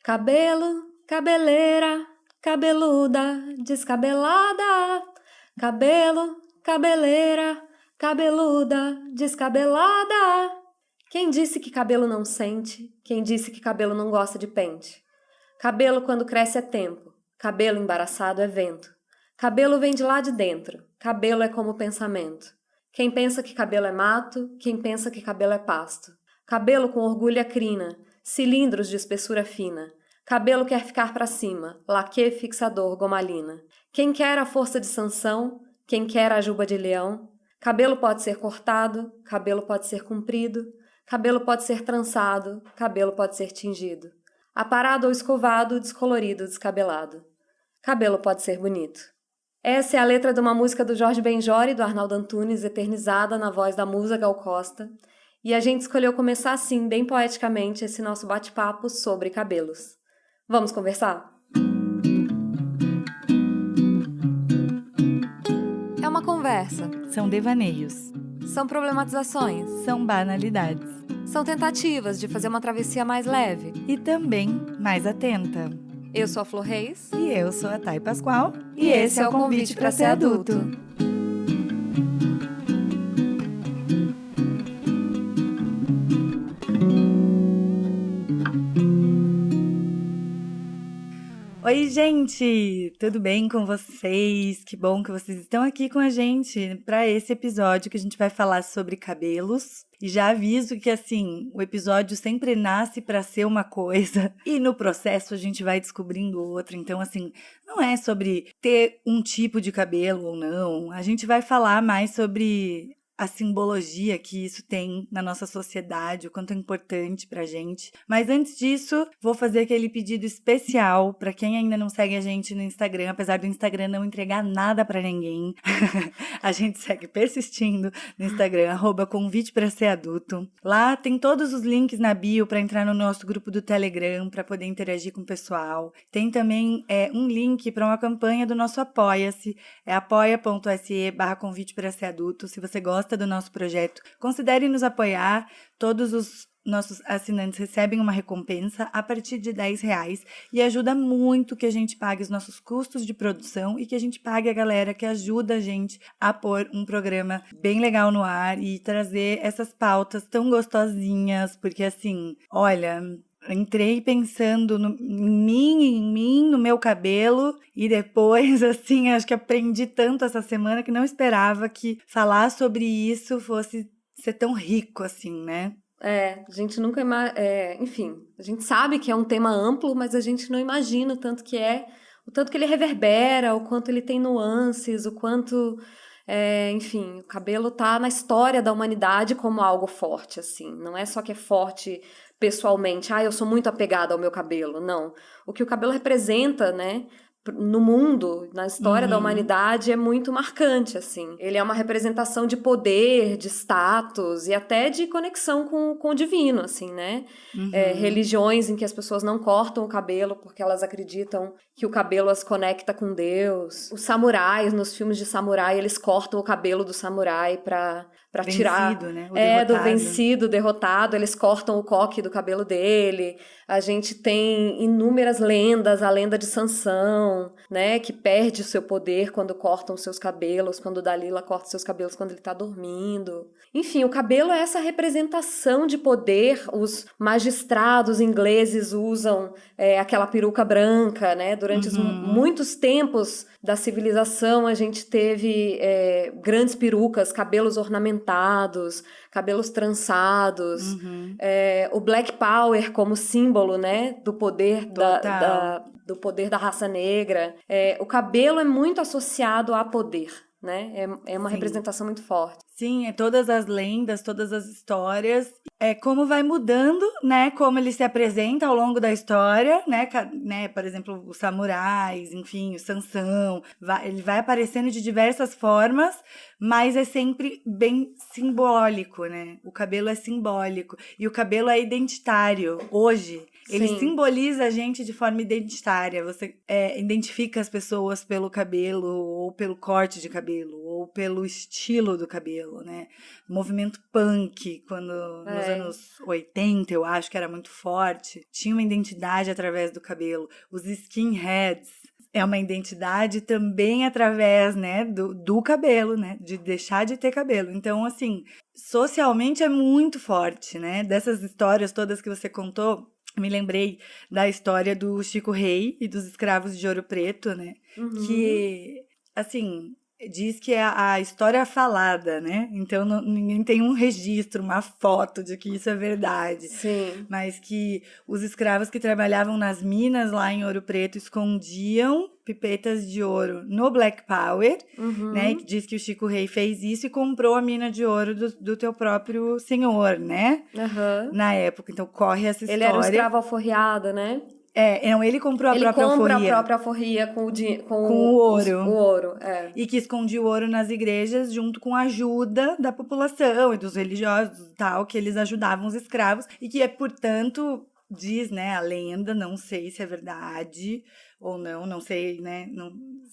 Cabelo, cabeleira, cabeluda, descabelada. Cabelo, cabeleira, cabeluda, descabelada. Quem disse que cabelo não sente? Quem disse que cabelo não gosta de pente? Cabelo quando cresce é tempo, cabelo embaraçado é vento. Cabelo vem de lá de dentro, cabelo é como pensamento. Quem pensa que cabelo é mato, quem pensa que cabelo é pasto. Cabelo com orgulho é crina, cilindros de espessura fina. Cabelo quer ficar pra cima, laque fixador gomalina. Quem quer a força de Sansão, quem quer a juba de leão. Cabelo pode ser cortado, cabelo pode ser comprido. Cabelo pode ser trançado, cabelo pode ser tingido. Aparado ou escovado, descolorido, descabelado. Cabelo pode ser bonito. Essa é a letra de uma música do Jorge Benjor e do Arnaldo Antunes, eternizada na voz da musa Gal Costa. E a gente escolheu começar assim, bem poeticamente, esse nosso bate-papo sobre cabelos. Vamos conversar? É uma conversa. São devaneios. São problematizações. São banalidades. São tentativas de fazer uma travessia mais leve. E também mais atenta. Eu sou a Flor Reis. E eu sou a Thay Pascoal. E esse é o Convite para Ser Adulto. Oi, gente! Tudo bem com vocês? Que bom que vocês estão aqui com a gente para esse episódio que a gente vai falar sobre cabelos. E já aviso que, assim, o episódio sempre nasce para ser uma coisa e no processo a gente vai descobrindo outra. Então, assim, não é sobre ter um tipo de cabelo ou não. A gente vai falar mais sobre a simbologia que isso tem na nossa sociedade, o quanto é importante pra gente. Mas antes disso, vou fazer aquele pedido especial pra quem ainda não segue a gente no Instagram, apesar do Instagram não entregar nada pra ninguém. A gente segue persistindo no Instagram, @convite pra ser adulto. Lá tem todos os links na bio pra entrar no nosso grupo do Telegram, pra poder interagir com o pessoal. Tem também um link pra uma campanha do nosso Apoia-se, é apoia.se/convite pra ser adulto. Se você gosta do nosso projeto, considere nos apoiar. Todos os nossos assinantes recebem uma recompensa a partir de R$10 e ajuda muito que a gente pague os nossos custos de produção e que a gente pague a galera que ajuda a gente a pôr um programa bem legal no ar e trazer essas pautas tão gostosinhas, porque assim, olha, entrei pensando em mim, no meu cabelo, e depois, assim, acho que aprendi tanto essa semana que não esperava que falar sobre isso fosse ser tão rico, assim, né? A gente nunca enfim, a gente sabe que é um tema amplo, mas a gente não imagina o tanto que ele reverbera, o quanto ele tem nuances, o quanto, enfim, o cabelo tá na história da humanidade como algo forte, assim, não é só que é forte pessoalmente, eu sou muito apegada ao meu cabelo, não. O que o cabelo representa, né, no mundo, na história da humanidade, é muito marcante, assim. Ele é uma representação de poder, de status e até de conexão com o divino, assim, né? Religiões em que as pessoas não cortam o cabelo porque elas acreditam que o cabelo as conecta com Deus. Os samurais, nos filmes de samurai, eles cortam o cabelo do samurai pra tirar... Né? Do vencido, derrotado, eles cortam o coque do cabelo dele. A gente tem inúmeras lendas, a lenda de Sansão, né, que perde o seu poder quando cortam os seus cabelos, quando Dalila corta os seus cabelos quando ele tá dormindo. Enfim, o cabelo é essa representação de poder. Os magistrados ingleses usam aquela peruca branca, né? Durante muitos tempos da civilização, a gente teve grandes perucas, cabelos ornamentados, cabelos trançados, o Black Power como símbolo, né, do poder do poder da raça negra. O cabelo é muito associado a poder, né? É uma representação muito forte. Sim, todas as lendas, todas as histórias, como vai mudando, né, como ele se apresenta ao longo da história, né, por exemplo, os samurais, enfim, o Sansão, ele vai aparecendo de diversas formas, mas é sempre bem simbólico, né, o cabelo é simbólico, e o cabelo é identitário, hoje, Ele Sim. simboliza a gente de forma identitária. Você identifica as pessoas pelo cabelo, ou pelo corte de cabelo, ou pelo estilo do cabelo, né? O movimento punk, quando nos anos 80, eu acho que era muito forte, tinha uma identidade através do cabelo. Os skinheads é uma identidade também através, né, do cabelo, né? De deixar de ter cabelo. Então, assim, socialmente é muito forte, né? Dessas histórias todas que você contou, me lembrei da história do Chico Rei e dos escravos de Ouro Preto, né? Que, assim, diz que é a história falada, né? Então ninguém tem um registro, uma foto de que isso é verdade. Sim. Mas que os escravos que trabalhavam nas minas lá em Ouro Preto escondiam pipetas de ouro no Black Power, né? Que diz que o Chico Rei fez isso e comprou a mina de ouro do teu próprio senhor, né? Na época. Então corre essa história. Ele era um escravo alforriado, né? Não, ele comprou a Ele própria compra alforria. a própria alforria com o ouro. O ouro, E que escondia o ouro nas igrejas junto com a ajuda da população e dos religiosos e tal, que eles ajudavam os escravos. E que é, portanto, diz, né, a lenda, não sei se é verdade ou não sei, né,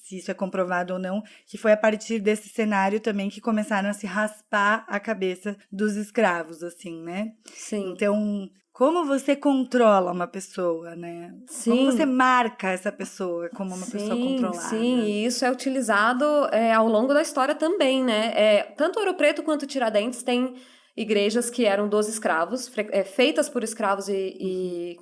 se isso é comprovado ou não, que foi a partir desse cenário também que começaram a se raspar a cabeça dos escravos, assim, né? Sim. Então, como você controla uma pessoa, né? Sim. Como você marca essa pessoa como uma pessoa controlada? Sim, e isso é utilizado ao longo da história também, né? Tanto Ouro Preto quanto Tiradentes tem igrejas que eram dos escravos, feitas por escravos e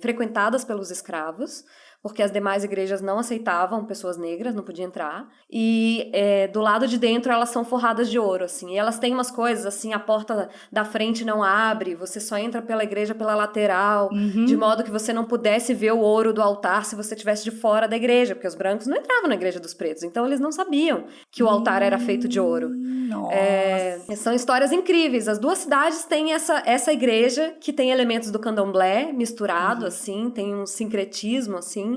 frequentadas pelos escravos, porque as demais igrejas não aceitavam pessoas negras, não podia entrar. E do lado de dentro elas são forradas de ouro, assim. E elas têm umas coisas, assim, a porta da frente não abre, você só entra pela igreja pela lateral, de modo que você não pudesse ver o ouro do altar se você estivesse de fora da igreja, porque os brancos não entravam na igreja dos pretos, então eles não sabiam que o altar era feito de ouro. São histórias incríveis. As duas cidades têm essa igreja que tem elementos do candomblé misturado, assim, tem um sincretismo, assim,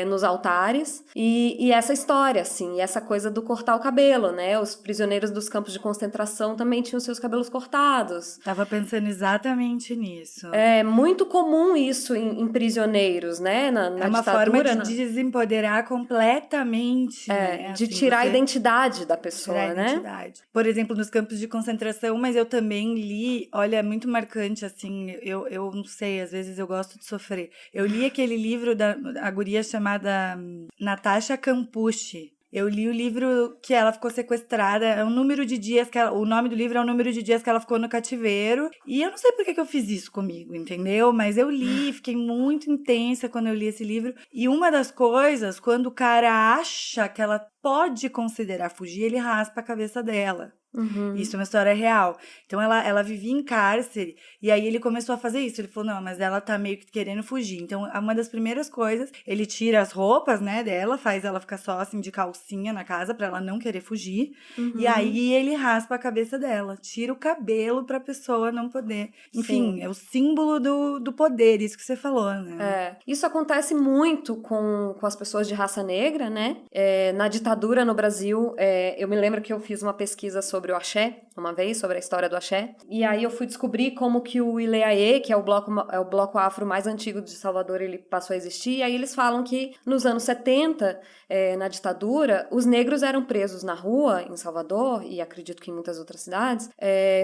nos altares, e essa história, assim, e essa coisa do cortar o cabelo, né? Os prisioneiros dos campos de concentração também tinham seus cabelos cortados. Tava pensando exatamente nisso. É muito comum isso em prisioneiros, né? Na é uma ditadura, forma de desempoderar completamente, né? De assim, tirar a identidade da pessoa, tirar a né? identidade. Por exemplo, nos campos de concentração, mas eu também li, olha, é muito marcante, assim, eu não sei, às vezes eu gosto de sofrer. Eu li aquele livro da guria chamada Natasha Campucci. Eu li o livro que ela ficou sequestrada, é o número de dias que o nome do livro é o número de dias que ela ficou no cativeiro. E eu não sei por que eu fiz isso comigo, entendeu? Mas eu li, fiquei muito intensa quando eu li esse livro. E uma das coisas, quando o cara acha que ela pode considerar fugir, ele raspa a cabeça dela. Isso é uma história real. Então ela vivia em cárcere e aí ele começou a fazer isso. Ele falou, não, mas ela tá meio que querendo fugir. Então uma das primeiras coisas, ele tira as roupas, né, dela, faz ela ficar só assim de calcinha na casa pra ela não querer fugir. E aí ele raspa a cabeça dela, tira o cabelo pra pessoa não poder. Enfim, é o símbolo do poder, isso que você falou, né? Isso acontece muito com as pessoas de raça negra, né? Na ditadura no Brasil, eu me lembro que eu fiz uma pesquisa sobre o axé, uma vez, sobre a história do axé, e aí eu fui descobrir como que o Ileaê, que é o bloco afro mais antigo de Salvador, ele passou a existir, e aí eles falam que nos anos 70, na ditadura, os negros eram presos na rua, em Salvador, e acredito que em muitas outras cidades,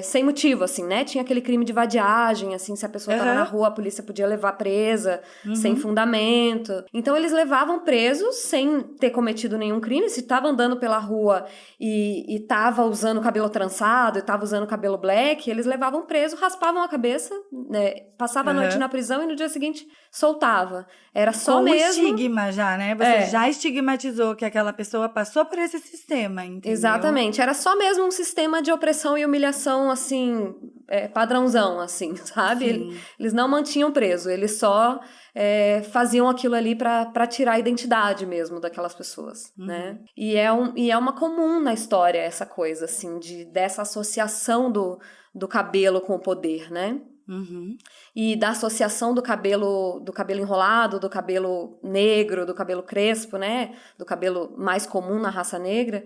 sem motivo, assim, né? Tinha aquele crime de vadiagem, assim, se a pessoa tava na rua, a polícia podia levar presa, sem fundamento. Então eles levavam presos sem ter cometido nenhum crime, se tava andando pela rua e tava usando cabelo trançado, e tava usando cabelo black, eles levavam preso, raspavam a cabeça, né? Passava a noite na prisão e no dia seguinte soltava. Era só com mesmo... estigma já, né? Você já estigmatizou que aquela pessoa passou por esse sistema, entendeu? Exatamente. Era só mesmo um sistema de opressão e humilhação, assim, padrãozão, assim, sabe? Eles não mantinham preso, eles só faziam aquilo ali pra tirar a identidade mesmo daquelas pessoas, né? E é uma comum na história essa coisa, assim, dessa associação do cabelo com o poder, né? e da associação do cabelo enrolado, do cabelo negro, do cabelo crespo, né? Do cabelo mais comum na raça negra,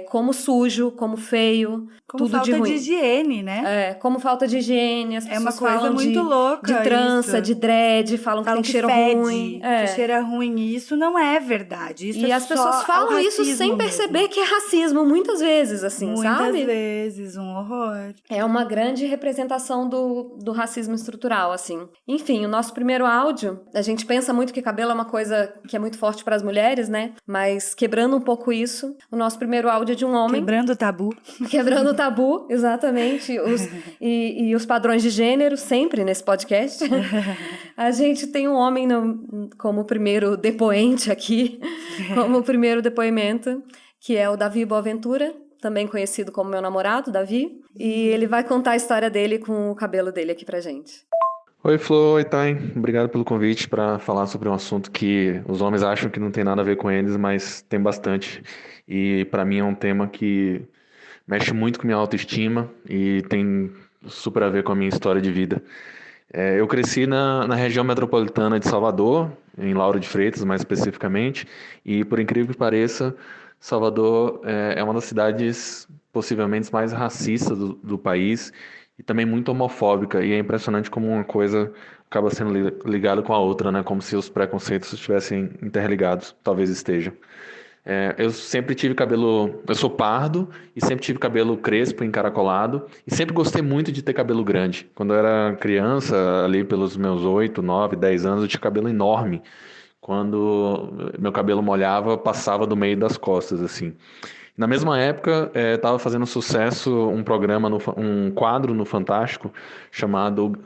como sujo, como feio, Como tudo de falta de ruim. higiene, né? Como falta de higiene, as É uma pessoas coisa falam muito de louca trança, isso. de dread, falam que Falam tem que cheiro ruim. fede, que cheira ruim. E isso não é verdade. Isso E é as pessoas só o falam isso sem racismo perceber mesmo. que é racismo, muitas vezes, assim, Muitas sabe? vezes, um horror. É uma grande representação do racismo estrutural, assim. Enfim, o nosso primeiro áudio, a gente pensa muito que cabelo é uma coisa que é muito forte para as mulheres, né? Mas quebrando um pouco isso, o nosso primeiro áudio é de um homem. Quebrando o tabu. Quebrando o tabu, exatamente. E os padrões de gênero, sempre nesse podcast. A gente tem um homem como primeiro depoente aqui, como primeiro depoimento, que é o Davi Boaventura, também conhecido como meu namorado, Davi. E ele vai contar a história dele com o cabelo dele aqui pra gente. Oi, Flo, oi, Thay. Obrigado pelo convite para falar sobre um assunto que os homens acham que não tem nada a ver com eles, mas tem bastante. E para mim é um tema que mexe muito com minha autoestima e tem super a ver com a minha história de vida. Eu cresci na região metropolitana de Salvador, em Lauro de Freitas, mais especificamente, e por incrível que pareça, Salvador é uma das cidades possivelmente mais racistas do país e também muito homofóbica, e é impressionante como uma coisa acaba sendo ligada com a outra, né? Como se os preconceitos estivessem interligados, talvez estejam. Eu sempre tive cabelo. Eu sou pardo e sempre tive cabelo crespo, encaracolado. E sempre gostei muito de ter cabelo grande. Quando eu era criança, ali pelos meus 8, 9, 10 anos, eu tinha cabelo enorme. Quando meu cabelo molhava, passava do meio das costas, assim. Na mesma época, estava fazendo sucesso um programa, um quadro no Fantástico, chamado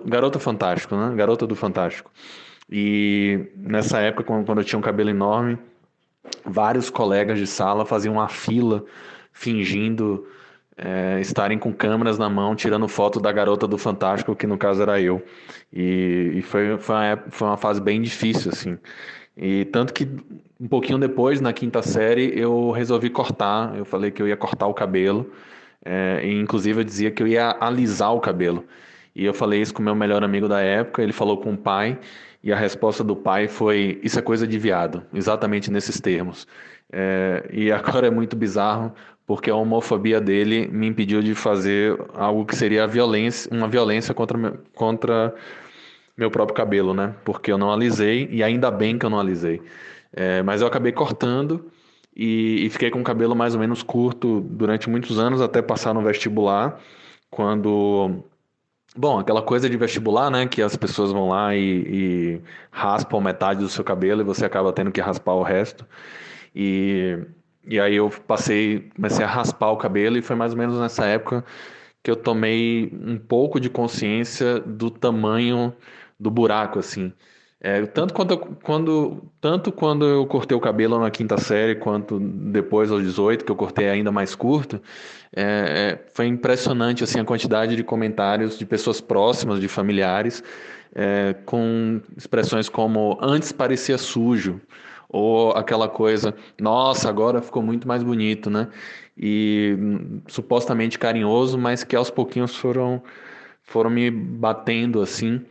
Garota Fantástico, né? Garota do Fantástico. E nessa época, quando eu tinha um cabelo enorme, vários colegas de sala faziam uma fila fingindo estarem com câmeras na mão, tirando foto da garota do Fantástico, que no caso era eu. E foi uma fase bem difícil, assim. E tanto que um pouquinho depois, na quinta série, eu resolvi cortar. Eu falei que eu ia cortar o cabelo. E inclusive eu dizia que eu ia alisar o cabelo. E eu falei isso com o meu melhor amigo da época, ele falou com o pai, e a resposta do pai foi: isso é coisa de viado, exatamente nesses termos. E agora é muito bizarro, porque a homofobia dele me impediu de fazer algo que seria uma violência contra meu próprio cabelo, né? Porque eu não alisei, e ainda bem que eu não alisei. Mas eu acabei cortando e fiquei com o cabelo mais ou menos curto durante muitos anos, até passar no vestibular, quando... Bom, aquela coisa de vestibular, né? Que as pessoas vão lá e raspam metade do seu cabelo e você acaba tendo que raspar o resto. E, e aí eu comecei a raspar o cabelo, e foi mais ou menos nessa época que eu tomei um pouco de consciência do tamanho do buraco, assim. Tanto quando eu cortei o cabelo na quinta série, quanto depois aos 18, que eu cortei ainda mais curto, foi impressionante assim, a quantidade de comentários de pessoas próximas, de familiares, com expressões como antes parecia sujo, ou aquela coisa, nossa, agora ficou muito mais bonito, né? E supostamente carinhoso, mas que aos pouquinhos foram me batendo assim.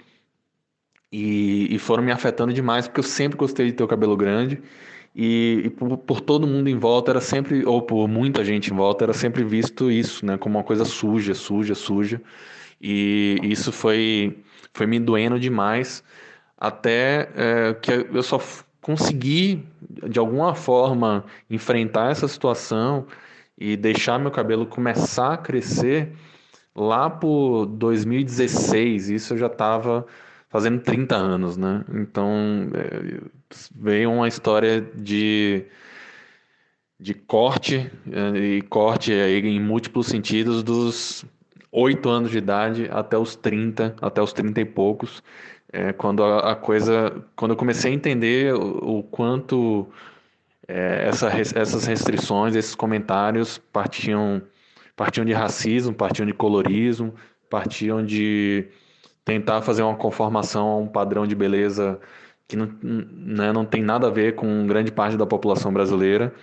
E foram me afetando demais, porque eu sempre gostei de ter o cabelo grande. E por todo mundo em volta era sempre, ou por muita gente em volta, era sempre visto isso, né? Como uma coisa suja, suja, suja. E isso foi me doendo demais, até que eu só consegui, de alguma forma, enfrentar essa situação e deixar meu cabelo começar a crescer lá por 2016. Isso eu já estava fazendo 30 anos, né? Então, veio uma história de corte, e corte aí em múltiplos sentidos, dos 8 anos de idade até os 30 e poucos, quando eu comecei a entender o quanto essas restrições, esses comentários partiam de racismo, partiam de colorismo, partiam de tentar fazer uma conformação a um padrão de beleza que não, né, não tem nada a ver com grande parte da população brasileira,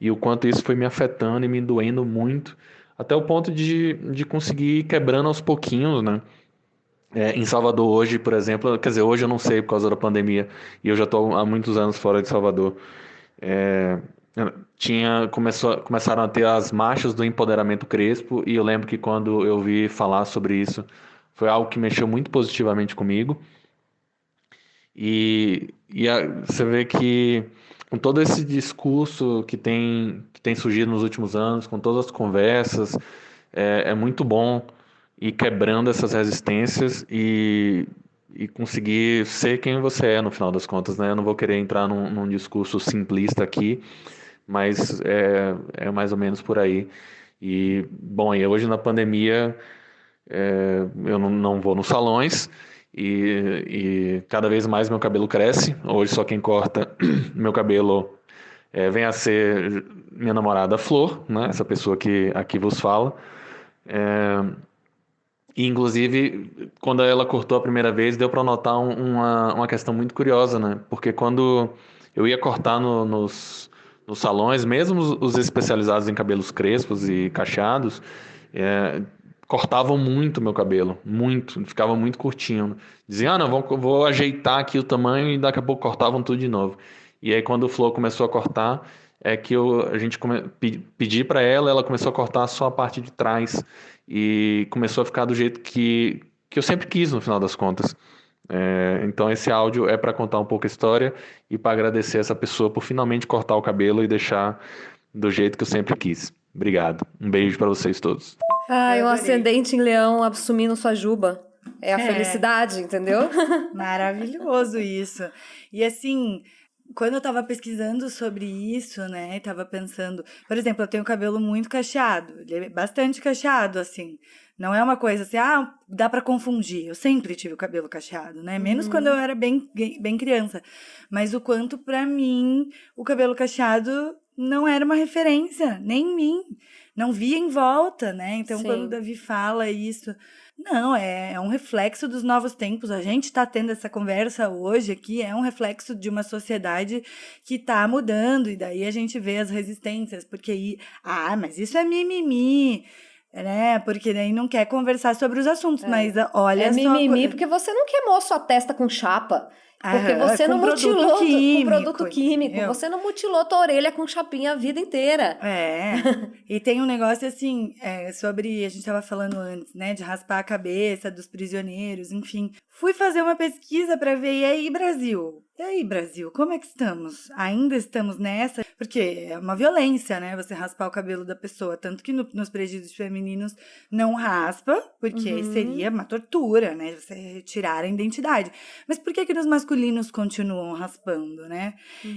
e o quanto isso foi me afetando e me doendo muito, até o ponto de conseguir ir quebrando aos pouquinhos, né? Em Salvador hoje, por exemplo, quer dizer, hoje eu não sei por causa da pandemia, e eu já estou há muitos anos fora de Salvador. É, começaram a ter as marchas do empoderamento crespo, e eu lembro que quando eu vi falar sobre isso, foi algo que mexeu muito positivamente comigo. Você vê que com todo esse discurso que tem surgido nos últimos anos, com todas as conversas, é muito bom ir quebrando essas resistências e conseguir ser quem você é no final das contas, né? Eu não vou querer entrar num discurso simplista aqui, mas é mais ou menos por aí. E, bom, e hoje na pandemia eu não vou nos salões e cada vez mais meu cabelo cresce. Hoje só quem corta meu cabelo vem a ser minha namorada Flor, né? Essa pessoa que aqui vos fala. E, inclusive, quando ela cortou a primeira vez, deu para notar uma questão muito curiosa, né? Porque quando eu ia cortar nos salões, mesmo os especializados em cabelos crespos e cacheados, é, cortavam muito meu cabelo, muito, ficava muito curtinho. Diziam, não, vou ajeitar aqui o tamanho e daqui a pouco cortavam tudo de novo. E aí, quando o Flo começou a cortar, a gente pedi para ela começou a cortar só a parte de trás e começou a ficar do jeito que eu sempre quis no final das contas. Então esse áudio é para contar um pouco a história e para agradecer essa pessoa por finalmente cortar o cabelo e deixar do jeito que eu sempre quis. Obrigado. Um beijo para vocês todos. Ai, Eu um adorei. ascendente em leão assumindo sua juba. É a felicidade, entendeu? Maravilhoso isso. E assim, quando eu tava pesquisando sobre isso, né, tava pensando, por exemplo, eu tenho o cabelo muito cacheado, ele é bastante cacheado, assim. Não é uma coisa assim, dá pra confundir. Eu sempre tive o cabelo cacheado, né? Menos quando eu era bem criança. Mas o quanto pra mim o cabelo cacheado não era uma referência, nem em mim. Não via em volta, né? Então, quando o Sim. Davi fala isso, não, é um reflexo dos novos tempos. A gente está tendo essa conversa hoje aqui, é um reflexo de uma sociedade que está mudando, e daí a gente vê as resistências, porque mas isso é mimimi, né? Porque daí não quer conversar sobre os assuntos, mas olha É só. mimimi porque você não queimou sua testa com chapa. Porque Aham, você com não produto mutilou com químico, produto químico. entendeu? Você não mutilou tua orelha com chapinha a vida inteira. E tem um negócio assim, sobre, a gente estava falando antes, né, de raspar a cabeça dos prisioneiros, enfim. Fui fazer uma pesquisa para ver, e aí, Brasil? E aí, Brasil, como é que estamos? Ainda estamos nessa? Porque é uma violência, né, você raspar o cabelo da pessoa, tanto que nos presídios femininos não raspa, porque seria uma tortura, né, você retirar a identidade. Mas por que nos masculinos continuam raspando, né?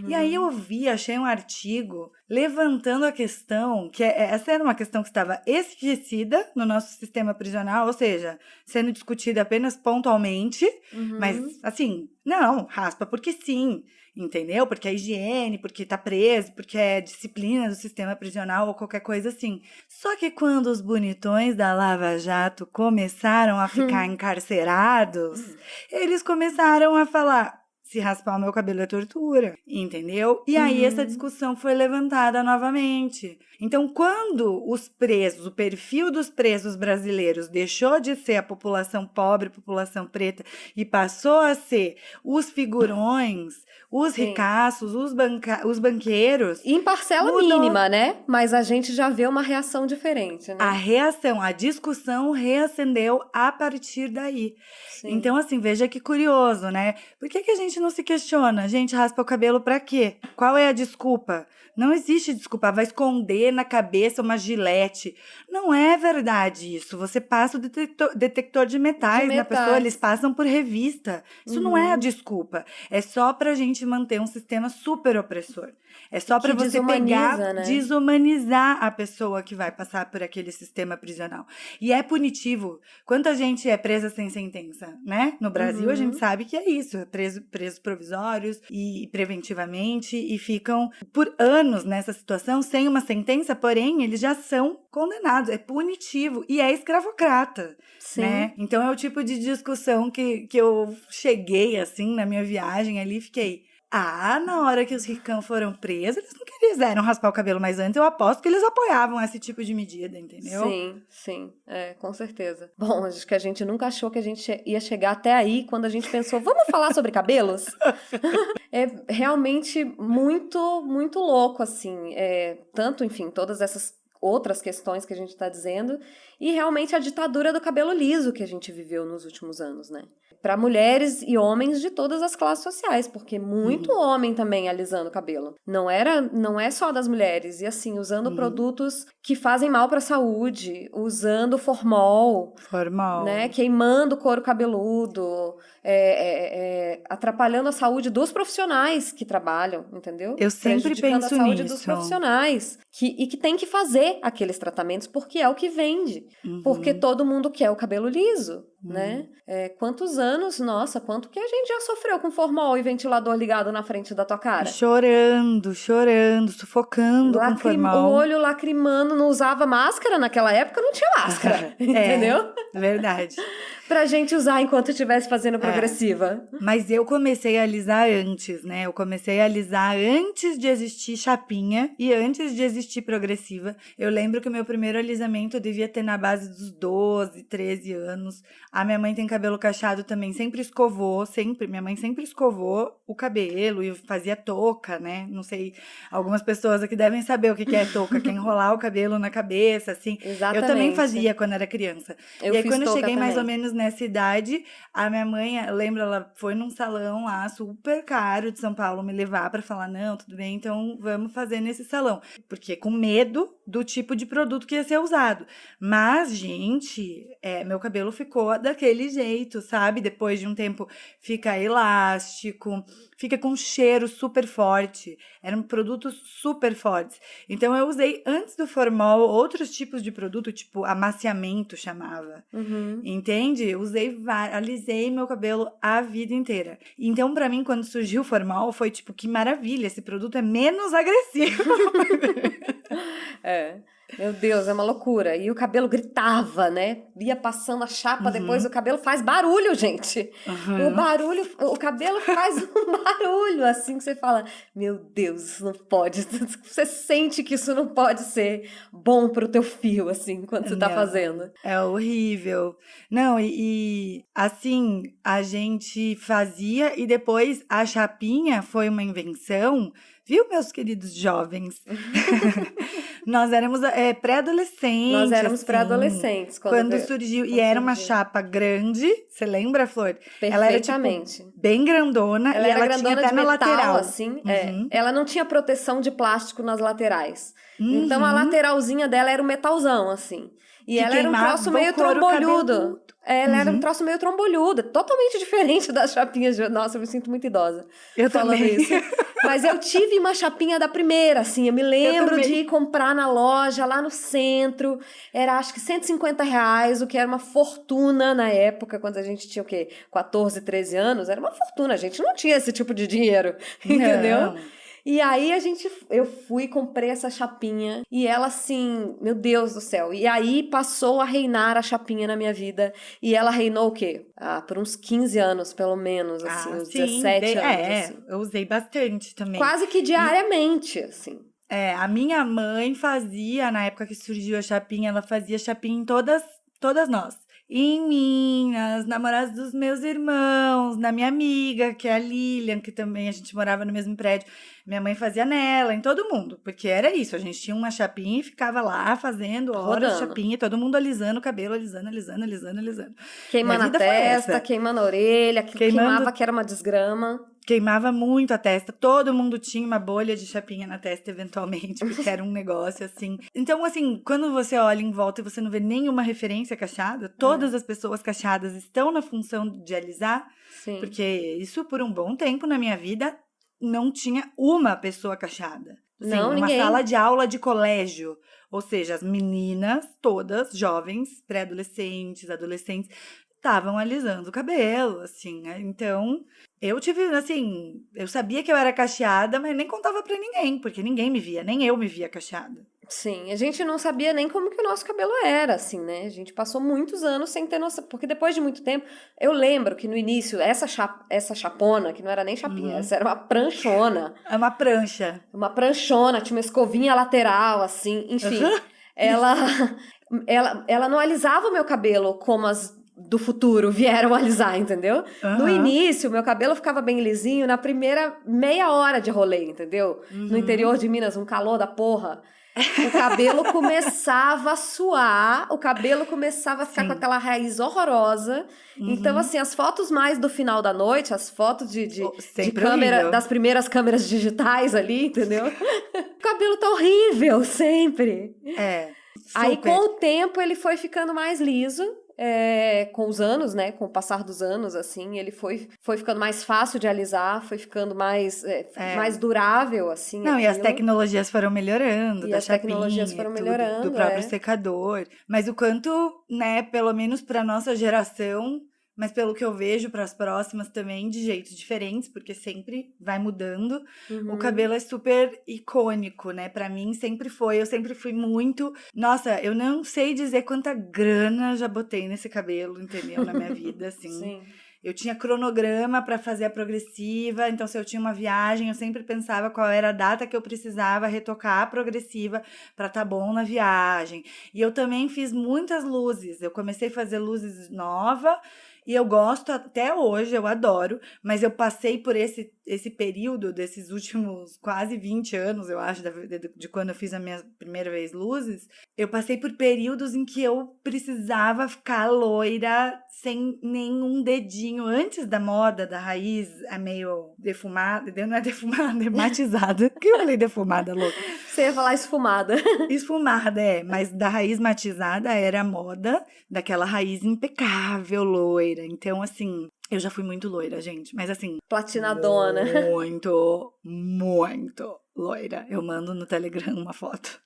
E aí eu achei um artigo levantando a questão, essa era uma questão que estava esquecida no nosso sistema prisional, ou seja, sendo discutida apenas pontualmente, mas assim, não, raspa porque sim, entendeu? Porque é higiene, porque tá preso, porque é disciplina do sistema prisional ou qualquer coisa assim. Só que quando os bonitões da Lava Jato começaram a ficar encarcerados, eles começaram a falar: se raspar o meu cabelo é tortura, entendeu? E aí essa discussão foi levantada novamente. Então, quando os presos, o perfil dos presos brasileiros deixou de ser a população pobre, população preta, e passou a ser os figurões, os ricaços, os banqueiros... Em parcela mínima, né? Mas a gente já vê uma reação diferente, né? A discussão reacendeu a partir daí. Sim. Então, assim, veja que curioso, né? Por que a gente não se questiona? A gente raspa o cabelo pra quê? Qual é a desculpa? Não existe desculpa. Vai esconder na cabeça uma gilete. Não é verdade isso. Você passa o detector de metais na pessoa, eles passam por revista. Isso não é a desculpa. É só pra gente manter um sistema super opressor. É só pra você pegar, né? desumanizar a pessoa que vai passar por aquele sistema prisional. E é punitivo. Quanta gente é presa sem sentença, né? No Brasil, a gente sabe que é isso. Presos provisórios e preventivamente, e ficam por anos nessa situação sem uma sentença, porém, eles já são condenados. É punitivo e é escravocrata, né? Então, é o tipo de discussão que eu cheguei, assim, na minha viagem ali, fiquei... Na hora que os ricão foram presos, eles não quiseram raspar o cabelo, mas antes eu aposto que eles apoiavam esse tipo de medida, entendeu? Sim, com certeza. Bom, acho que a gente nunca achou que a gente ia chegar até aí quando a gente pensou, vamos falar sobre cabelos? É realmente muito, muito louco, assim. Tanto, enfim, todas essas outras questões que a gente está dizendo, e realmente a ditadura do cabelo liso que a gente viveu nos últimos anos, né? Para mulheres e homens de todas as classes sociais, porque muito homem também alisando o cabelo. Não é só das mulheres, e assim, usando produtos que fazem mal para a saúde, usando formol, né? Queimando o couro cabeludo, atrapalhando a saúde dos profissionais que trabalham, entendeu? Eu sempre prejudicando penso a saúde nisso. dos profissionais e que tem que fazer aqueles tratamentos porque é o que vende, porque todo mundo quer o cabelo liso, né? Quantos anos, nossa, quanto que a gente já sofreu com formol e ventilador ligado na frente da tua cara? Chorando, sufocando com formol. O olho lacrimando, não usava máscara naquela época, não tinha máscara, entendeu? Verdade. Pra gente usar enquanto estivesse fazendo progressiva. Mas eu comecei a alisar antes, né? Eu comecei a alisar antes de existir chapinha e antes de existir progressiva. Eu lembro que o meu primeiro alisamento eu devia ter na base dos 12, 13 anos. A minha mãe tem cabelo cacheado também, minha mãe sempre escovou o cabelo e fazia touca, né? Não sei, algumas pessoas aqui devem saber o que é touca, que é enrolar o cabelo na cabeça, assim. Exatamente. Eu também fazia quando era criança. Eu e aí fiz quando eu touca cheguei mais ou também. menos nessa idade, a minha mãe, eu lembro, ela foi num salão lá super caro de São Paulo me levar pra falar, não, tudo bem, então vamos fazer nesse salão. Porque com medo do tipo de produto que ia ser usado. Mas, gente, meu cabelo ficou daquele jeito, sabe? Depois de um tempo fica elástico, fica com um cheiro super forte. Eram produtos super fortes. Então eu usei antes do formol outros tipos de produto, tipo amaciamento chamava. Entende? Alisei meu cabelo a vida inteira. Então, pra mim, quando surgiu o formol, foi tipo, que maravilha, esse produto é menos agressivo. Meu Deus, é uma loucura. E o cabelo gritava, né? Ia passando a chapa, depois o cabelo faz barulho, gente. O cabelo faz um barulho, assim, que você fala, meu Deus, isso não pode. Você sente que isso não pode ser bom pro teu fio, assim, quando você tá fazendo. É horrível. Não, assim, a gente fazia e depois a chapinha foi uma invenção, viu, meus queridos jovens? Nós éramos pré-adolescentes. Nós éramos assim, pré-adolescentes. Quando surgiu. E era uma chapa grande. Você lembra, Flor? Ela era, tipo, bem grandona. Ela e era ela grandona tinha até de na metal, lateral. assim. Ela não tinha proteção de plástico nas laterais. Então, a lateralzinha dela era um metalzão, assim. E que ela era um troço meio trombolhudo. Ela era um troço meio trombolhudo. Totalmente diferente das chapinhas de... Nossa, eu me sinto muito idosa falando também. isso. Mas eu tive uma chapinha da primeira, assim. Eu me lembro de ir comprar na loja, lá no centro. Era, acho que R$150, o que era uma fortuna na época, quando a gente tinha, 14, 13 anos. Era uma fortuna, a gente não tinha esse tipo de dinheiro, entendeu? E aí eu fui, comprei essa chapinha e ela assim, meu Deus do céu. E aí passou a reinar a chapinha na minha vida. E ela reinou o quê? Por uns 15 anos, pelo menos, assim, uns 17 anos. Assim. Eu usei bastante também. Quase que diariamente, assim. A minha mãe fazia, na época que surgiu a chapinha, ela fazia chapinha em todas nós. Em mim, nas namoradas dos meus irmãos, na minha amiga, que é a Lilian, que também a gente morava no mesmo prédio. Minha mãe fazia nela, em todo mundo, porque era isso, a gente tinha uma chapinha e ficava lá fazendo horas de chapinha, e todo mundo alisando o cabelo, alisando. Queimando a testa, queimando a orelha, queimava que era uma desgrama. Queimava muito a testa, todo mundo tinha uma bolha de chapinha na testa eventualmente, porque era um negócio assim. Então, assim, quando você olha em volta e você não vê nenhuma referência cacheada, todas as pessoas cacheadas estão na função de alisar, porque isso por um bom tempo na minha vida não tinha uma pessoa cacheada. Assim, não, uma ninguém. Sala de aula de colégio, ou seja, as meninas todas, jovens, pré-adolescentes, adolescentes, estavam alisando o cabelo, assim, né? Então, eu tive, assim, eu sabia que eu era cacheada, mas nem contava pra ninguém, porque ninguém me via, nem eu me via cacheada. Sim, a gente não sabia nem como que o nosso cabelo era, assim, né? A gente passou muitos anos sem ter noção, porque depois de muito tempo, eu lembro que no início, essa chapona, que não era nem chapinha, essa era É uma prancha. uma pranchona, tinha uma escovinha lateral, assim, enfim. Ela, ela não alisava o meu cabelo como as do futuro vieram alisar, entendeu? No início, meu cabelo ficava bem lisinho na primeira meia hora de rolê, entendeu? No interior de Minas, um calor da porra. O cabelo começava a suar, o cabelo começava a ficar com aquela raiz horrorosa. Então, assim, as fotos mais do final da noite, as fotos de câmera, horrível. das primeiras câmeras digitais ali, entendeu? O cabelo tá horrível, sempre. É. Aí, Super. com o tempo, ele foi ficando mais liso. Com os anos, né, com o passar dos anos, assim, ele foi ficando mais fácil de alisar, foi ficando mais durável, assim. Não, e as aquilo. tecnologias foram melhorando, E da as tecnologias chapinha, foram tudo, melhorando, do próprio secador. Mas o quanto, né, pelo menos pra nossa geração, mas pelo que eu vejo para as próximas também, de jeitos diferentes, porque sempre vai mudando. O cabelo é super icônico, né? Pra mim sempre foi, eu sempre fui muito... Nossa, eu não sei dizer quanta grana já botei nesse cabelo, entendeu? Na minha vida, assim. Sim. Eu tinha cronograma para fazer a progressiva, então se eu tinha uma viagem, eu sempre pensava qual era a data que eu precisava retocar a progressiva para tá bom na viagem. E eu também fiz muitas luzes. Eu comecei a fazer luzes nova e eu gosto até hoje, eu adoro, mas eu passei por esse período desses últimos quase 20 anos, eu acho, de quando eu fiz a minha primeira vez luzes, eu passei por períodos em que eu precisava ficar loira sem nenhum dedinho, antes da moda, da raiz meio defumada, não é defumada, é matizada. Por que eu falei defumada, louca? Você ia falar esfumada. Esfumada, mas da raiz matizada era a moda daquela raiz impecável, loira. Então, assim, eu já fui muito loira, gente, mas assim... Platinadona. Muito loira. Eu mando no Telegram uma foto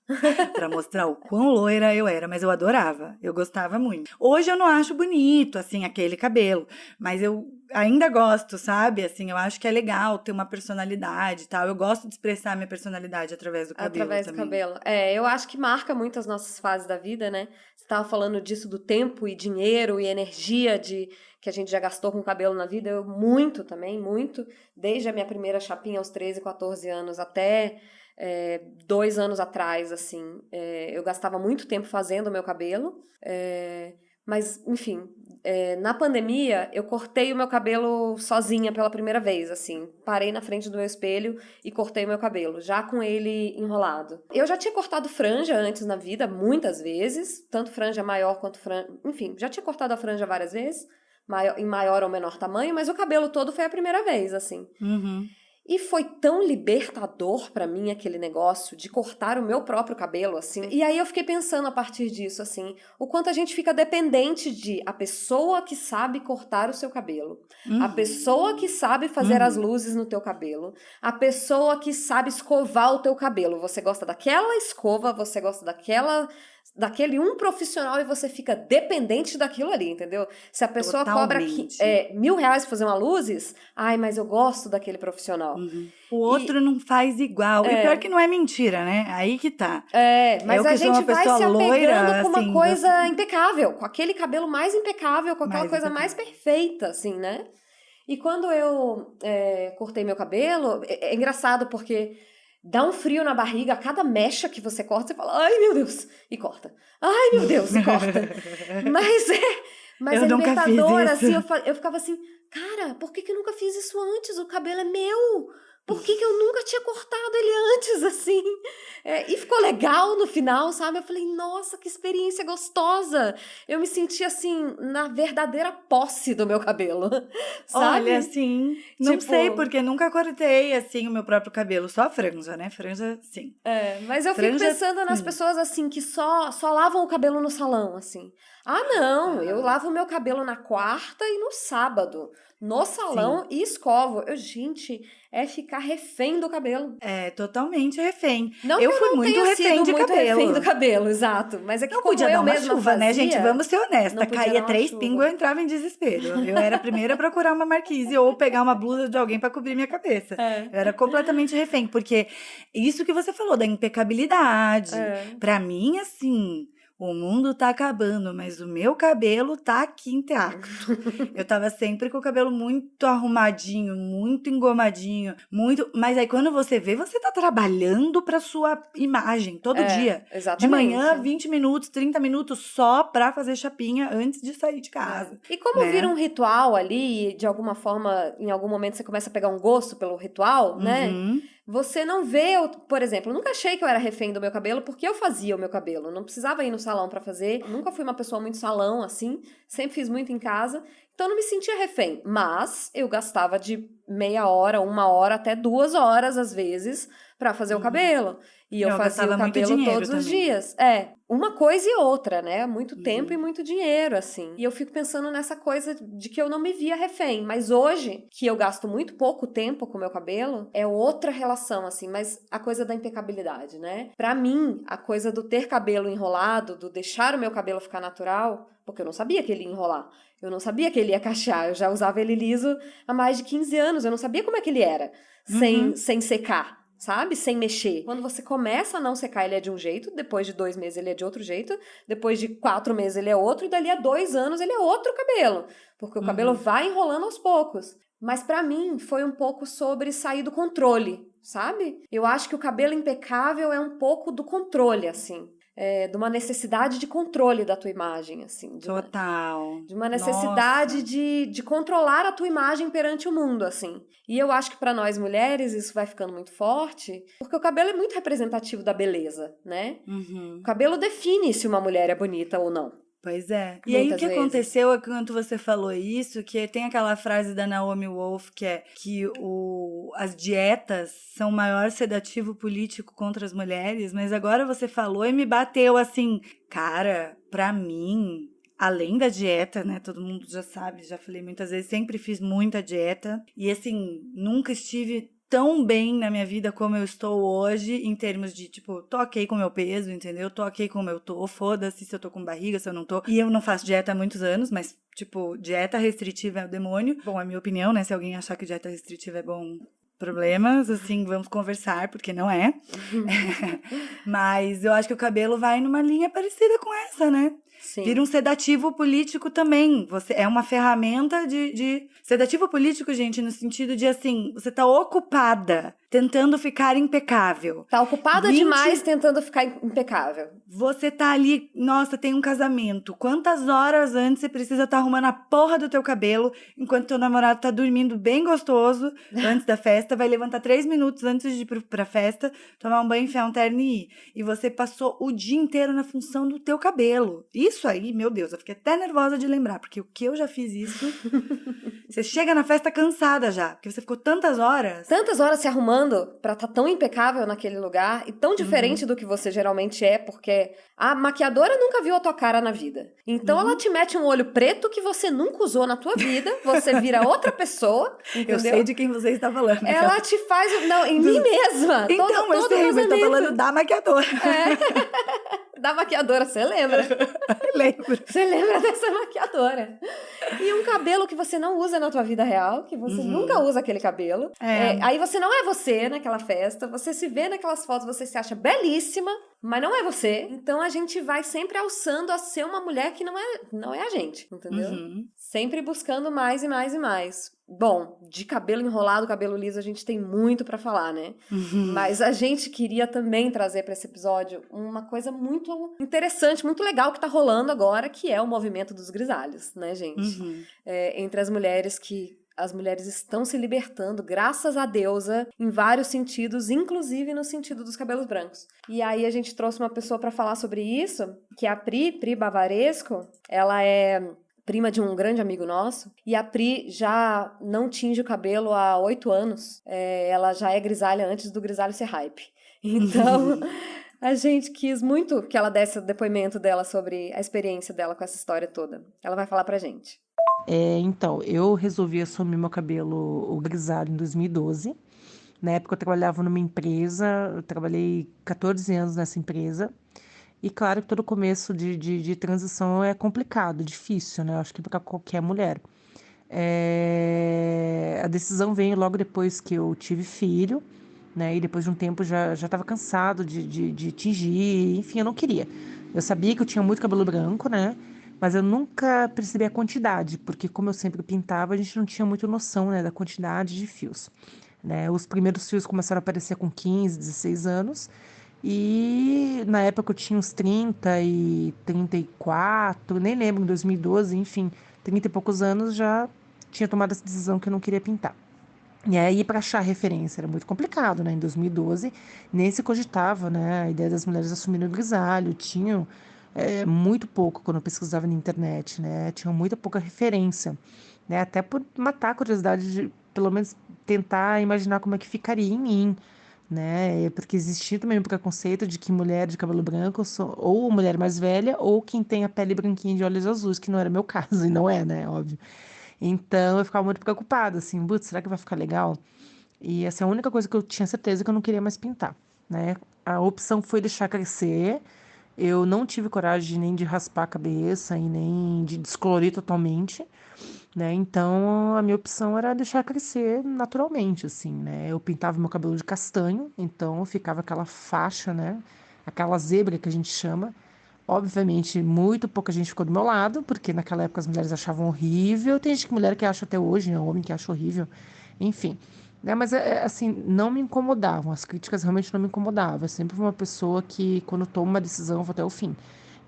pra mostrar o quão loira eu era, mas eu adorava, eu gostava muito. Hoje eu não acho bonito, assim, aquele cabelo, mas eu ainda gosto, sabe? Assim, eu acho que é legal ter uma personalidade e tal. Eu gosto de expressar minha personalidade através do cabelo Através também. do cabelo. Eu acho que marca muito as nossas fases da vida, né? Você estava falando disso do tempo e dinheiro e energia que a gente já gastou com o cabelo na vida. Eu muito também, muito. Desde a minha primeira chapinha aos 13, 14 anos até 2 anos atrás, assim. Eu gastava muito tempo fazendo o meu cabelo. Mas, enfim, na pandemia, eu cortei o meu cabelo sozinha pela primeira vez, assim. Parei na frente do meu espelho e cortei o meu cabelo, já com ele enrolado. Eu já tinha cortado franja antes na vida, muitas vezes, tanto franja maior quanto franja... Enfim, já tinha cortado a franja várias vezes, em maior ou menor tamanho, mas o cabelo todo foi a primeira vez, assim. E foi tão libertador pra mim aquele negócio de cortar o meu próprio cabelo, assim. E aí eu fiquei pensando a partir disso, assim, o quanto a gente fica dependente de a pessoa que sabe cortar o seu cabelo, a pessoa que sabe fazer as luzes no teu cabelo, a pessoa que sabe escovar o teu cabelo. Você gosta daquela escova, você gosta daquele profissional e você fica dependente daquilo ali, entendeu? Se a pessoa cobra R$1.000 pra fazer uma luzes, mas eu gosto daquele profissional. O outro não faz igual. E pior que não é mentira, né? Aí que tá. Mas a gente vai se apegando loira, com uma assim, coisa impecável, com aquele cabelo mais impecável, com aquela coisa mais perfeita, assim, né? E quando eu cortei meu cabelo, é engraçado porque... Dá um frio na barriga, a cada mecha que você corta, você fala, ai meu Deus, e corta. Ai meu Deus, e corta. Mas eu é nunca libertador, fiz isso. assim, eu ficava assim, cara, por que eu nunca fiz isso antes? O cabelo é meu. Por que eu nunca tinha cortado ele antes, assim? E ficou legal no final, sabe? Eu falei, nossa, que experiência gostosa. Eu me senti, assim, na verdadeira posse do meu cabelo, sabe? Olha, assim, não sei, porque nunca cortei, assim, o meu próprio cabelo. Só a franja, né? Franja, sim. Mas eu fico pensando nas pessoas, assim, que só lavam o cabelo no salão, assim. Não, eu lavo o meu cabelo na quarta e no sábado. no salão e escovo. Gente, é ficar refém do cabelo. É, totalmente refém. Não eu que fui não muito tenha refém sido de muito cabelo. refém do cabelo, exato. Mas é que Não como podia eu dar uma mesma chuva, né, fazia, gente? Vamos ser honestas. não podia Caía dar uma 3 chuva. pingos, eu entrava em desespero. Eu era a primeira a procurar uma marquise ou pegar uma blusa de alguém pra cobrir minha cabeça. Eu era completamente refém, porque isso que você falou, da impecabilidade. Pra mim, assim, o mundo tá acabando, mas o meu cabelo tá aqui intacto. Eu tava sempre com o cabelo muito arrumadinho, muito engomadinho, muito... Mas aí quando você vê, você tá trabalhando pra sua imagem todo dia. Exatamente. De manhã, 20 minutos, 30 minutos só pra fazer chapinha antes de sair de casa. E como vira um ritual ali, de alguma forma, em algum momento você começa a pegar um gosto pelo ritual, né? Você não vê, por exemplo, eu nunca achei que eu era refém do meu cabelo porque eu fazia o meu cabelo. Não precisava ir no salão pra fazer. Nunca fui uma pessoa muito salão, assim. Sempre fiz muito em casa. Então, eu não me sentia refém. Mas eu gastava de meia hora, 1 hora, até 2 horas, às vezes, pra fazer o cabelo. E eu fazia o cabelo todos os dias. Uma coisa e outra, né? Muito tempo e muito dinheiro, assim. E eu fico pensando nessa coisa de que eu não me via refém. Mas hoje, que eu gasto muito pouco tempo com o meu cabelo, é outra relação, assim. Mas a coisa da impecabilidade, né? Pra mim, a coisa do ter cabelo enrolado, do deixar o meu cabelo ficar natural, porque eu não sabia que ele ia enrolar. Eu não sabia que ele ia cachear. Eu já usava ele liso há mais de 15 anos. Eu não sabia como é que ele era, sem secar. Sabe? Sem mexer. Quando você começa a não secar, ele é de um jeito, depois de 2 meses ele é de outro jeito, depois de 4 meses ele é outro, e dali a 2 anos ele é outro cabelo. Porque o cabelo vai enrolando aos poucos. Mas pra mim foi um pouco sobre sair do controle, sabe? Eu acho que o cabelo impecável é um pouco do controle, assim. De uma necessidade de controle da tua imagem, assim. De uma necessidade de controlar a tua imagem perante o mundo, assim. E eu acho que pra nós mulheres isso vai ficando muito forte, porque o cabelo é muito representativo da beleza, né? O cabelo define se uma mulher é bonita ou não. Pois é. E aí o que aconteceu é quando você falou isso, que tem aquela frase da Naomi Wolf, que é que as dietas são o maior sedativo político contra as mulheres, mas agora você falou e me bateu assim, cara, pra mim, além da dieta, né, todo mundo já sabe, já falei muitas vezes, sempre fiz muita dieta, e assim, nunca estive tão bem na minha vida como eu estou hoje, em termos de, tipo, tô ok com o meu peso, entendeu? Tô ok com o meu tô, foda-se se eu tô com barriga, se eu não tô. E eu não faço dieta há muitos anos, mas, tipo, dieta restritiva é o demônio. Bom, é a minha opinião, né? Se alguém achar que dieta restritiva é bom, problemas, assim, vamos conversar, porque não é. Mas eu acho que o cabelo vai numa linha parecida com essa, né? Sim. Vira um sedativo político também. Você é uma ferramenta de... Sedativo político, gente, no sentido de, assim, você tá ocupada tentando ficar impecável. Tá ocupada demais tentando ficar impecável. Você tá ali, nossa, tem um casamento. Quantas horas antes você precisa estar arrumando a porra do teu cabelo, enquanto teu namorado tá dormindo bem gostoso antes da festa, vai levantar 3 minutos antes de ir pra festa, tomar um banho, enfiar um terno e ir. E você passou o dia inteiro na função do teu cabelo. Isso aí, meu Deus, eu fiquei até nervosa de lembrar, porque o que eu já fiz isso... Você chega na festa cansada já, porque você ficou tantas horas se arrumando pra estar tão impecável naquele lugar e tão diferente do que você geralmente é, porque a maquiadora nunca viu a tua cara na vida. Então ela te mete um olho preto que você nunca usou na tua vida, você vira outra pessoa, entendeu? Eu sei de quem você está falando. Ela te faz... Não, em mim mesma. Então, eu sei, mas tá falando da maquiadora. Da maquiadora, você lembra? Lembro. Você lembra dessa maquiadora. E um cabelo que você não usa na tua vida real, que você nunca usa aquele cabelo. Aí você não é você naquela festa, você se vê naquelas fotos, você se acha belíssima, mas não é você. Então a gente vai sempre alçando a ser uma mulher que não é a gente, entendeu? Sempre buscando mais e mais e mais. Bom, de cabelo enrolado, cabelo liso, a gente tem muito pra falar, né? Mas a gente queria também trazer pra esse episódio uma coisa muito interessante, muito legal que tá rolando agora, que é o movimento dos grisalhos, né, gente? Entre as mulheres estão se libertando, graças à deusa, em vários sentidos, inclusive no sentido dos cabelos brancos. E aí a gente trouxe uma pessoa pra falar sobre isso, que é a Pri Bavaresco. Ela é prima de um grande amigo nosso, e a Pri já não tinge o cabelo há 8 anos. Ela já é grisalha antes do grisalho ser hype. Então, a gente quis muito que ela desse o depoimento dela sobre a experiência dela com essa história toda. Ela vai falar pra gente. Então, eu resolvi assumir meu cabelo o grisalho em 2012. Na época eu trabalhava numa empresa, eu trabalhei 14 anos nessa empresa. E claro que todo começo de transição é complicado, difícil, né? Eu acho que para qualquer mulher. A decisão veio logo depois que eu tive filho, né? E depois de um tempo já estava cansado de tingir, enfim, eu não queria. Eu sabia que eu tinha muito cabelo branco, né? Mas eu nunca percebi a quantidade, porque como eu sempre pintava, a gente não tinha muita noção, né, da quantidade de fios, né? Os primeiros fios começaram a aparecer com 15, 16 anos, e na época eu tinha uns 30 e 34, nem lembro, em 2012, enfim, 30 e poucos anos já tinha tomado essa decisão que eu não queria pintar. E aí, para achar referência era muito complicado, né? Em 2012, nem se cogitava, né? A ideia das mulheres assumirem o grisalho. Tinham muito pouco quando eu pesquisava na internet, né? Tinha muita pouca referência, né? Até por matar a curiosidade de, pelo menos, tentar imaginar como é que ficaria em mim, né? Porque existia também o preconceito de que mulher de cabelo branco ou mulher mais velha ou quem tem a pele branquinha de olhos azuis, que não era meu caso, e não é, né? Óbvio. Então eu ficava muito preocupada, assim, putz, será que vai ficar legal? E essa é a única coisa que eu tinha certeza que eu não queria mais pintar, né? A opção foi deixar crescer. Eu não tive coragem nem de raspar a cabeça e nem de descolorir totalmente, né? Então a minha opção era deixar crescer naturalmente, assim, né? Eu pintava meu cabelo de castanho, então ficava aquela faixa, né? Aquela zebra que a gente chama. Obviamente, muito pouca gente ficou do meu lado, porque naquela época as mulheres achavam horrível. Tem gente que mulher que acha até hoje, né? Homem que acha horrível. Enfim, né? Mas, assim, não me incomodavam. As críticas realmente não me incomodavam. Eu sempre fui uma pessoa que, quando tomo uma decisão, eu vou até o fim.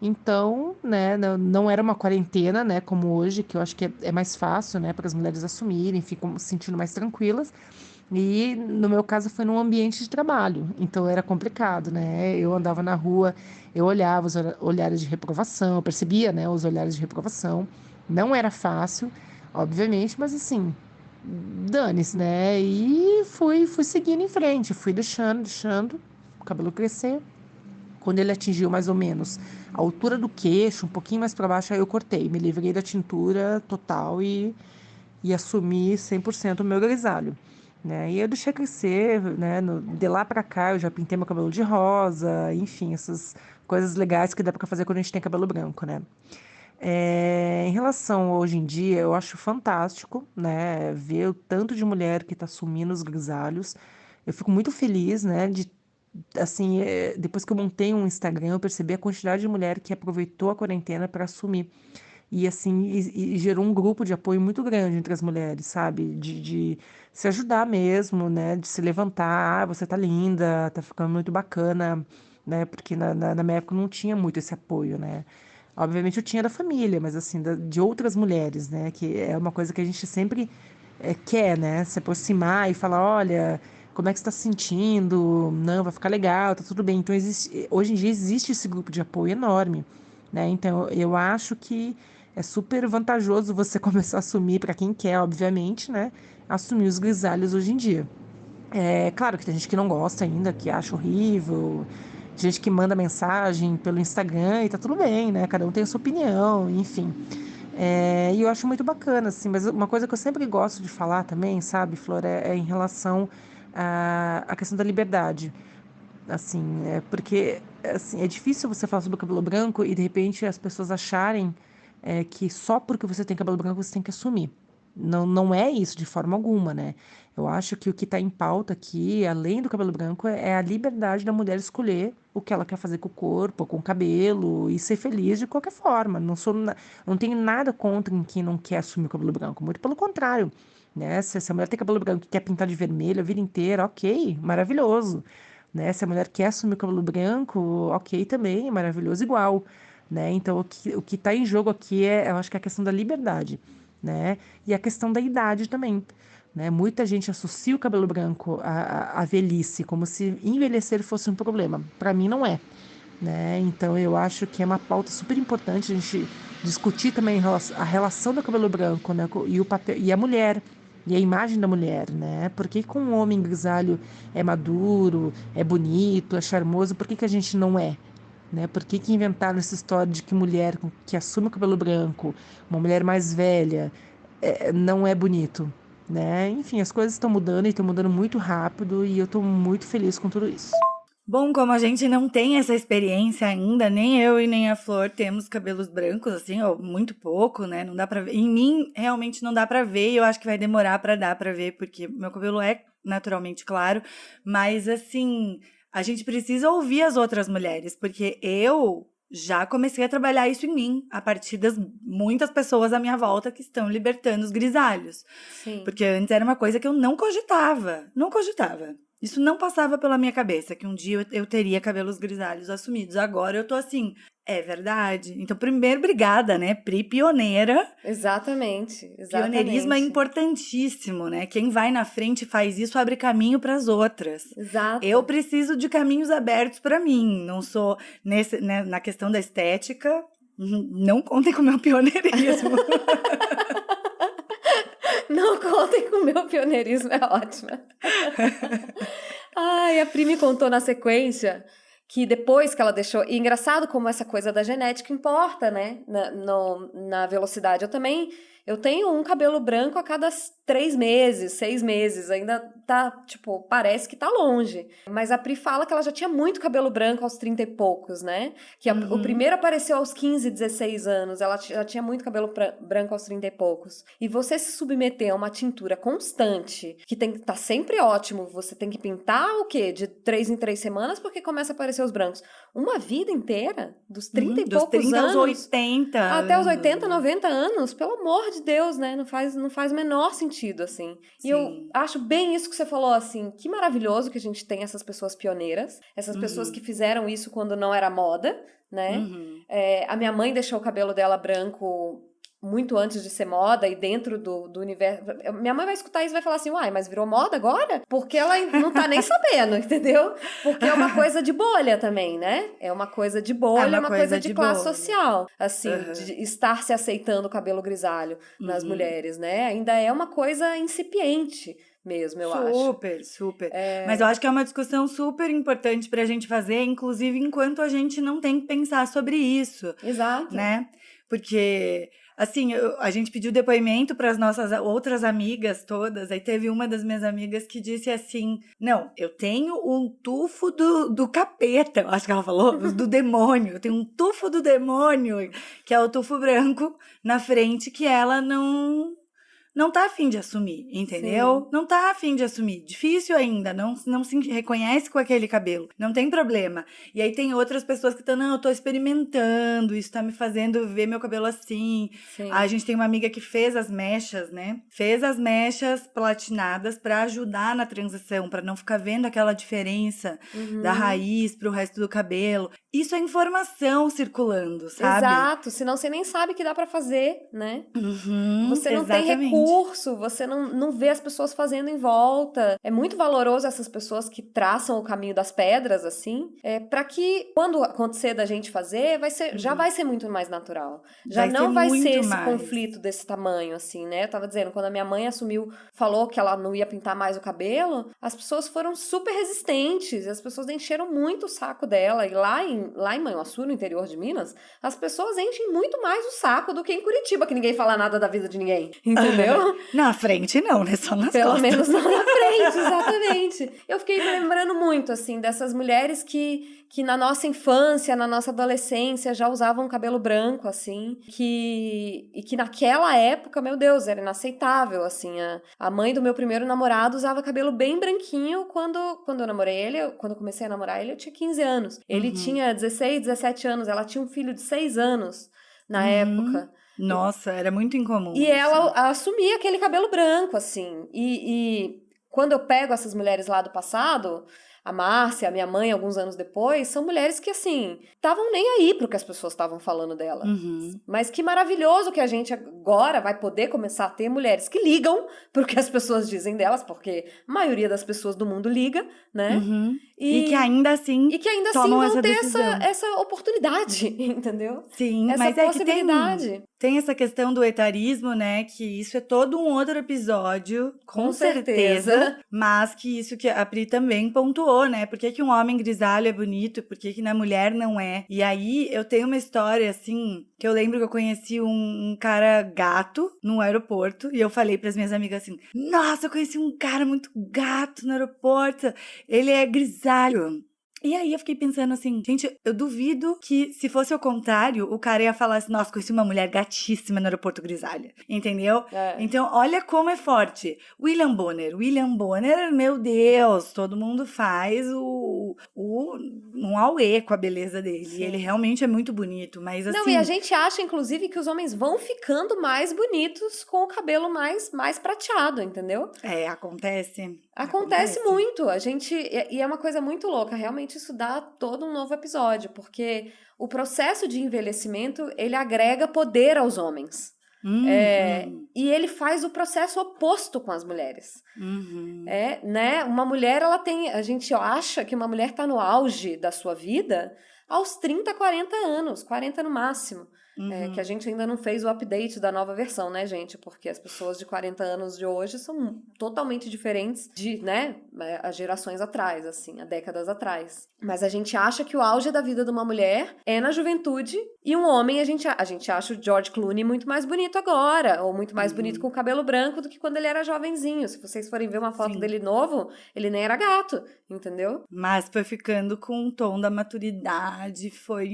Então, né, não era uma quarentena, né, como hoje, que eu acho que é mais fácil, né, para as mulheres assumirem, ficam se sentindo mais tranquilas. E no meu caso foi num ambiente de trabalho, então era complicado, né? Eu andava na rua, eu olhava os olhares de reprovação, eu percebia, né, os olhares de reprovação. Não era fácil, obviamente, mas assim, dane-se, né? E fui seguindo em frente, fui deixando o cabelo crescer. Quando ele atingiu mais ou menos a altura do queixo, um pouquinho mais para baixo, aí eu cortei, me livrei da tintura total e assumi 100% o meu grisalho, né? E eu deixei crescer, né? De lá pra cá eu já pintei meu cabelo de rosa, enfim, essas coisas legais que dá pra fazer quando a gente tem cabelo branco, né? Em relação a hoje em dia, eu acho fantástico, né? Ver o tanto de mulher que tá assumindo os grisalhos. Eu fico muito feliz, né? De, assim, depois que eu montei um Instagram, eu percebi a quantidade de mulher que aproveitou a quarentena para assumir. E assim, e gerou um grupo de apoio muito grande entre as mulheres, sabe? De se ajudar mesmo, né? De se levantar, ah, você tá linda, tá ficando muito bacana, né? Porque na minha época não tinha muito esse apoio, né? Obviamente eu tinha da família, mas assim, de outras mulheres, né? Que é uma coisa que a gente sempre quer, né? Se aproximar e falar, olha, como é que você está se sentindo? Não, vai ficar legal, tá tudo bem. Então, hoje em dia existe esse grupo de apoio enorme, né? Então, eu acho que é super vantajoso você começar a assumir, para quem quer, obviamente, né? Assumir os grisalhos hoje em dia. É claro que tem gente que não gosta ainda, que acha horrível, gente que manda mensagem pelo Instagram e tá tudo bem, né? Cada um tem a sua opinião, enfim. E eu acho muito bacana, assim, mas uma coisa que eu sempre gosto de falar também, sabe, Flor, é em relação à questão da liberdade. Assim, porque assim, é difícil você falar sobre o cabelo branco e de repente as pessoas acharem que só porque você tem cabelo branco você tem que assumir. Não, não é isso de forma alguma, né? Eu acho que o que está em pauta aqui, além do cabelo branco, é a liberdade da mulher escolher o que ela quer fazer com o corpo, com o cabelo e ser feliz de qualquer forma. Não tenho nada contra quem não quer assumir o cabelo branco, muito pelo contrário, né? Se a mulher tem cabelo branco e quer pintar de vermelho a vida inteira, ok, maravilhoso, né? Se a mulher quer assumir o cabelo branco, ok também, maravilhoso igual, né? Então, o que está em jogo aqui eu acho que é a questão da liberdade, né? E a questão da idade também, né? Muita gente associa o cabelo branco à velhice, como se envelhecer fosse um problema. Para mim, não é, né? Então, eu acho que é uma pauta super importante a gente discutir também a relação do cabelo branco, né? E o papel, e a mulher, e a imagem da mulher, né? Por que com um homem grisalho é maduro, é bonito, é charmoso, por que que a gente não é? né? Por que inventaram essa história de que mulher que assume o cabelo branco, uma mulher mais velha, não é bonito, né? Enfim, as coisas estão mudando e estão mudando muito rápido e eu tô muito feliz com tudo isso. Bom, como a gente não tem essa experiência ainda, nem eu e nem a Flor temos cabelos brancos, assim, ou muito pouco, né? Não dá pra ver. Em mim, realmente não dá pra ver, e eu acho que vai demorar pra dar pra ver, porque meu cabelo é naturalmente claro, mas, assim, a gente precisa ouvir as outras mulheres, porque eu já comecei a trabalhar isso em mim, a partir das muitas pessoas à minha volta que estão libertando os grisalhos. Sim. Porque antes era uma coisa que eu não cogitava. Isso não passava pela minha cabeça, que um dia eu teria cabelos grisalhos assumidos. Agora eu tô assim, é verdade. Então, primeiro, obrigada, né? Pri, pioneira. Exatamente. Pioneirismo é importantíssimo, né? Quem vai na frente faz isso, abre caminho para as outras. Exato. Eu preciso de caminhos abertos para mim. Não sou na questão da estética. Não contem com o meu pioneirismo. Não contem com o meu pioneirismo, é ótima. Ai, a Pri me contou na sequência que depois que ela deixou... E engraçado como essa coisa da genética importa, né? Na velocidade. Eu tenho um cabelo branco a cada 3 meses, 6 meses. Ainda tá, tipo, parece que tá longe. Mas a Pri fala que ela já tinha muito cabelo branco aos 30 e poucos, né? Que o primeiro apareceu aos 15, 16 anos. Ela já tinha muito cabelo branco aos 30 e poucos. E você se submeter a uma tintura constante, que tem que estar sempre ótimo. Você tem que pintar o quê? De 3 em 3 semanas, porque começa a aparecer os brancos. Uma vida inteira, dos 30 e poucos dos 30 anos... aos 80. Até os 80, 90 anos, pelo amor de Deus, né? Não faz o menor sentido, assim. Sim. E eu acho bem isso que você falou, assim, que maravilhoso que a gente tem essas pessoas pioneiras, essas pessoas que fizeram isso quando não era moda, né? A minha mãe deixou o cabelo dela branco muito antes de ser moda e dentro do universo... Minha mãe vai escutar isso e vai falar assim, uai, mas virou moda agora? Porque ela não tá nem sabendo, entendeu? Porque é uma coisa de bolha também, né? É uma coisa de bolha, é uma coisa de classe social. Assim, de estar se aceitando o cabelo grisalho nas mulheres, né? Ainda é uma coisa incipiente mesmo, eu acho. Super. Mas eu acho que é uma discussão super importante pra gente fazer, inclusive enquanto a gente não tem que pensar sobre isso. Exato. Né? Porque, assim, a gente pediu depoimento para as nossas outras amigas todas, aí teve uma das minhas amigas que disse assim, não, eu tenho um tufo do capeta, eu acho que ela falou, do demônio, eu tenho um tufo do demônio, que é o tufo branco na frente, que ela não tá afim de assumir, entendeu? Sim. Não tá afim de assumir. Difícil ainda, não se reconhece com aquele cabelo. Não tem problema. E aí tem outras pessoas que estão, não, eu tô experimentando, isso tá me fazendo ver meu cabelo assim. Sim. A gente tem uma amiga que fez as mechas, né? Fez as mechas platinadas pra ajudar na transição, pra não ficar vendo aquela diferença da raiz pro resto do cabelo. Isso é informação circulando, sabe? Exato, senão você nem sabe que dá pra fazer, né? Você não exatamente. tem recurso, você não vê as pessoas fazendo em volta. É muito valoroso essas pessoas que traçam o caminho das pedras, assim, pra que quando acontecer da gente fazer, já vai ser muito mais natural. Já não vai ser esse conflito desse tamanho, assim, né? Eu tava dizendo, quando a minha mãe falou que ela não ia pintar mais o cabelo, as pessoas foram super resistentes, as pessoas encheram muito o saco dela, e lá em Manhuaçu, no interior de Minas, as pessoas enchem muito mais o saco do que em Curitiba, que ninguém fala nada da vida de ninguém, entendeu? Na frente não, né? Só nas Pelo costas. menos não na frente, exatamente. Eu fiquei me lembrando muito, assim, dessas mulheres que na nossa infância, na nossa adolescência, já usavam cabelo branco, assim, e que naquela época, meu Deus, era inaceitável, assim. A mãe do meu primeiro namorado usava cabelo bem branquinho quando eu namorei ele, quando eu comecei a namorar ele, eu tinha 15 anos. Ele tinha 16, 17 anos, ela tinha um filho de 6 anos na época. Nossa, era muito incomum. E ela assumia aquele cabelo branco, assim. E quando eu pego essas mulheres lá do passado, a Márcia, a minha mãe, alguns anos depois, são mulheres que, assim, estavam nem aí pro que as pessoas estavam falando dela. Mas que maravilhoso que a gente agora vai poder começar a ter mulheres que ligam pro que as pessoas dizem delas, porque a maioria das pessoas do mundo liga, né? E que ainda assim vão ter essa oportunidade, entendeu? Sim, essa mas possibilidade. É que tem essa questão do etarismo, né? Que isso é todo um outro episódio, com certeza. Mas que isso que a Pri também pontuou, falou, né? Por que um homem grisalho é bonito e por que na mulher não é? E aí, eu tenho uma história, assim, que eu lembro que eu conheci um cara gato no aeroporto e eu falei pras minhas amigas assim, nossa, eu conheci um cara muito gato no aeroporto, ele é grisalho. E aí eu fiquei pensando assim, gente, eu duvido que se fosse o contrário, o cara ia falar assim, nossa, conheci uma mulher gatíssima no aeroporto grisalha, entendeu? Então, olha como é forte. William Bonner, meu Deus, todo mundo faz um auê com a beleza dele. Sim. Ele realmente é muito bonito, mas assim... Não, e a gente acha, inclusive, que os homens vão ficando mais bonitos com o cabelo mais prateado, entendeu? Acontece. Acontece muito. E é uma coisa muito louca. Realmente isso dá todo um novo episódio, porque o processo de envelhecimento, ele agrega poder aos homens. E ele faz o processo oposto com as mulheres. Né? Uma mulher, a gente acha que uma mulher está no auge da sua vida aos 30, 40 anos, 40 no máximo. Que a gente ainda não fez o update da nova versão, né, gente? Porque as pessoas de 40 anos de hoje são totalmente diferentes de, né, as gerações atrás, assim, há décadas atrás. Mas a gente acha que o auge da vida de uma mulher é na juventude e um homem, a gente acha o George Clooney muito mais bonito agora, ou muito mais bonito com o cabelo branco do que quando ele era jovenzinho. Se vocês forem ver uma foto dele novo, ele nem era gato, entendeu? Mas foi ficando com um tom da maturidade,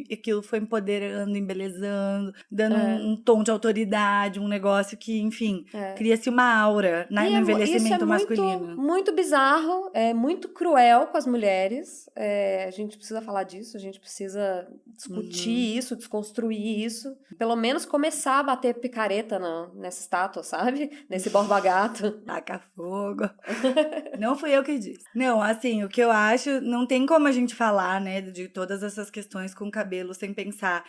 aquilo foi empoderando, embelezando, dando um tom de autoridade, um negócio que, enfim, cria-se uma aura no envelhecimento masculino. Isso é muito bizarro, é muito cruel com as mulheres. A gente precisa falar disso, a gente precisa discutir isso, desconstruir isso. Pelo menos começar a bater picareta nessa estátua, sabe? Nesse borba-gato. Taca fogo. Não fui eu que disse. Não, assim, o que eu acho, não tem como a gente falar, né, de todas essas questões com o cabelo sem pensar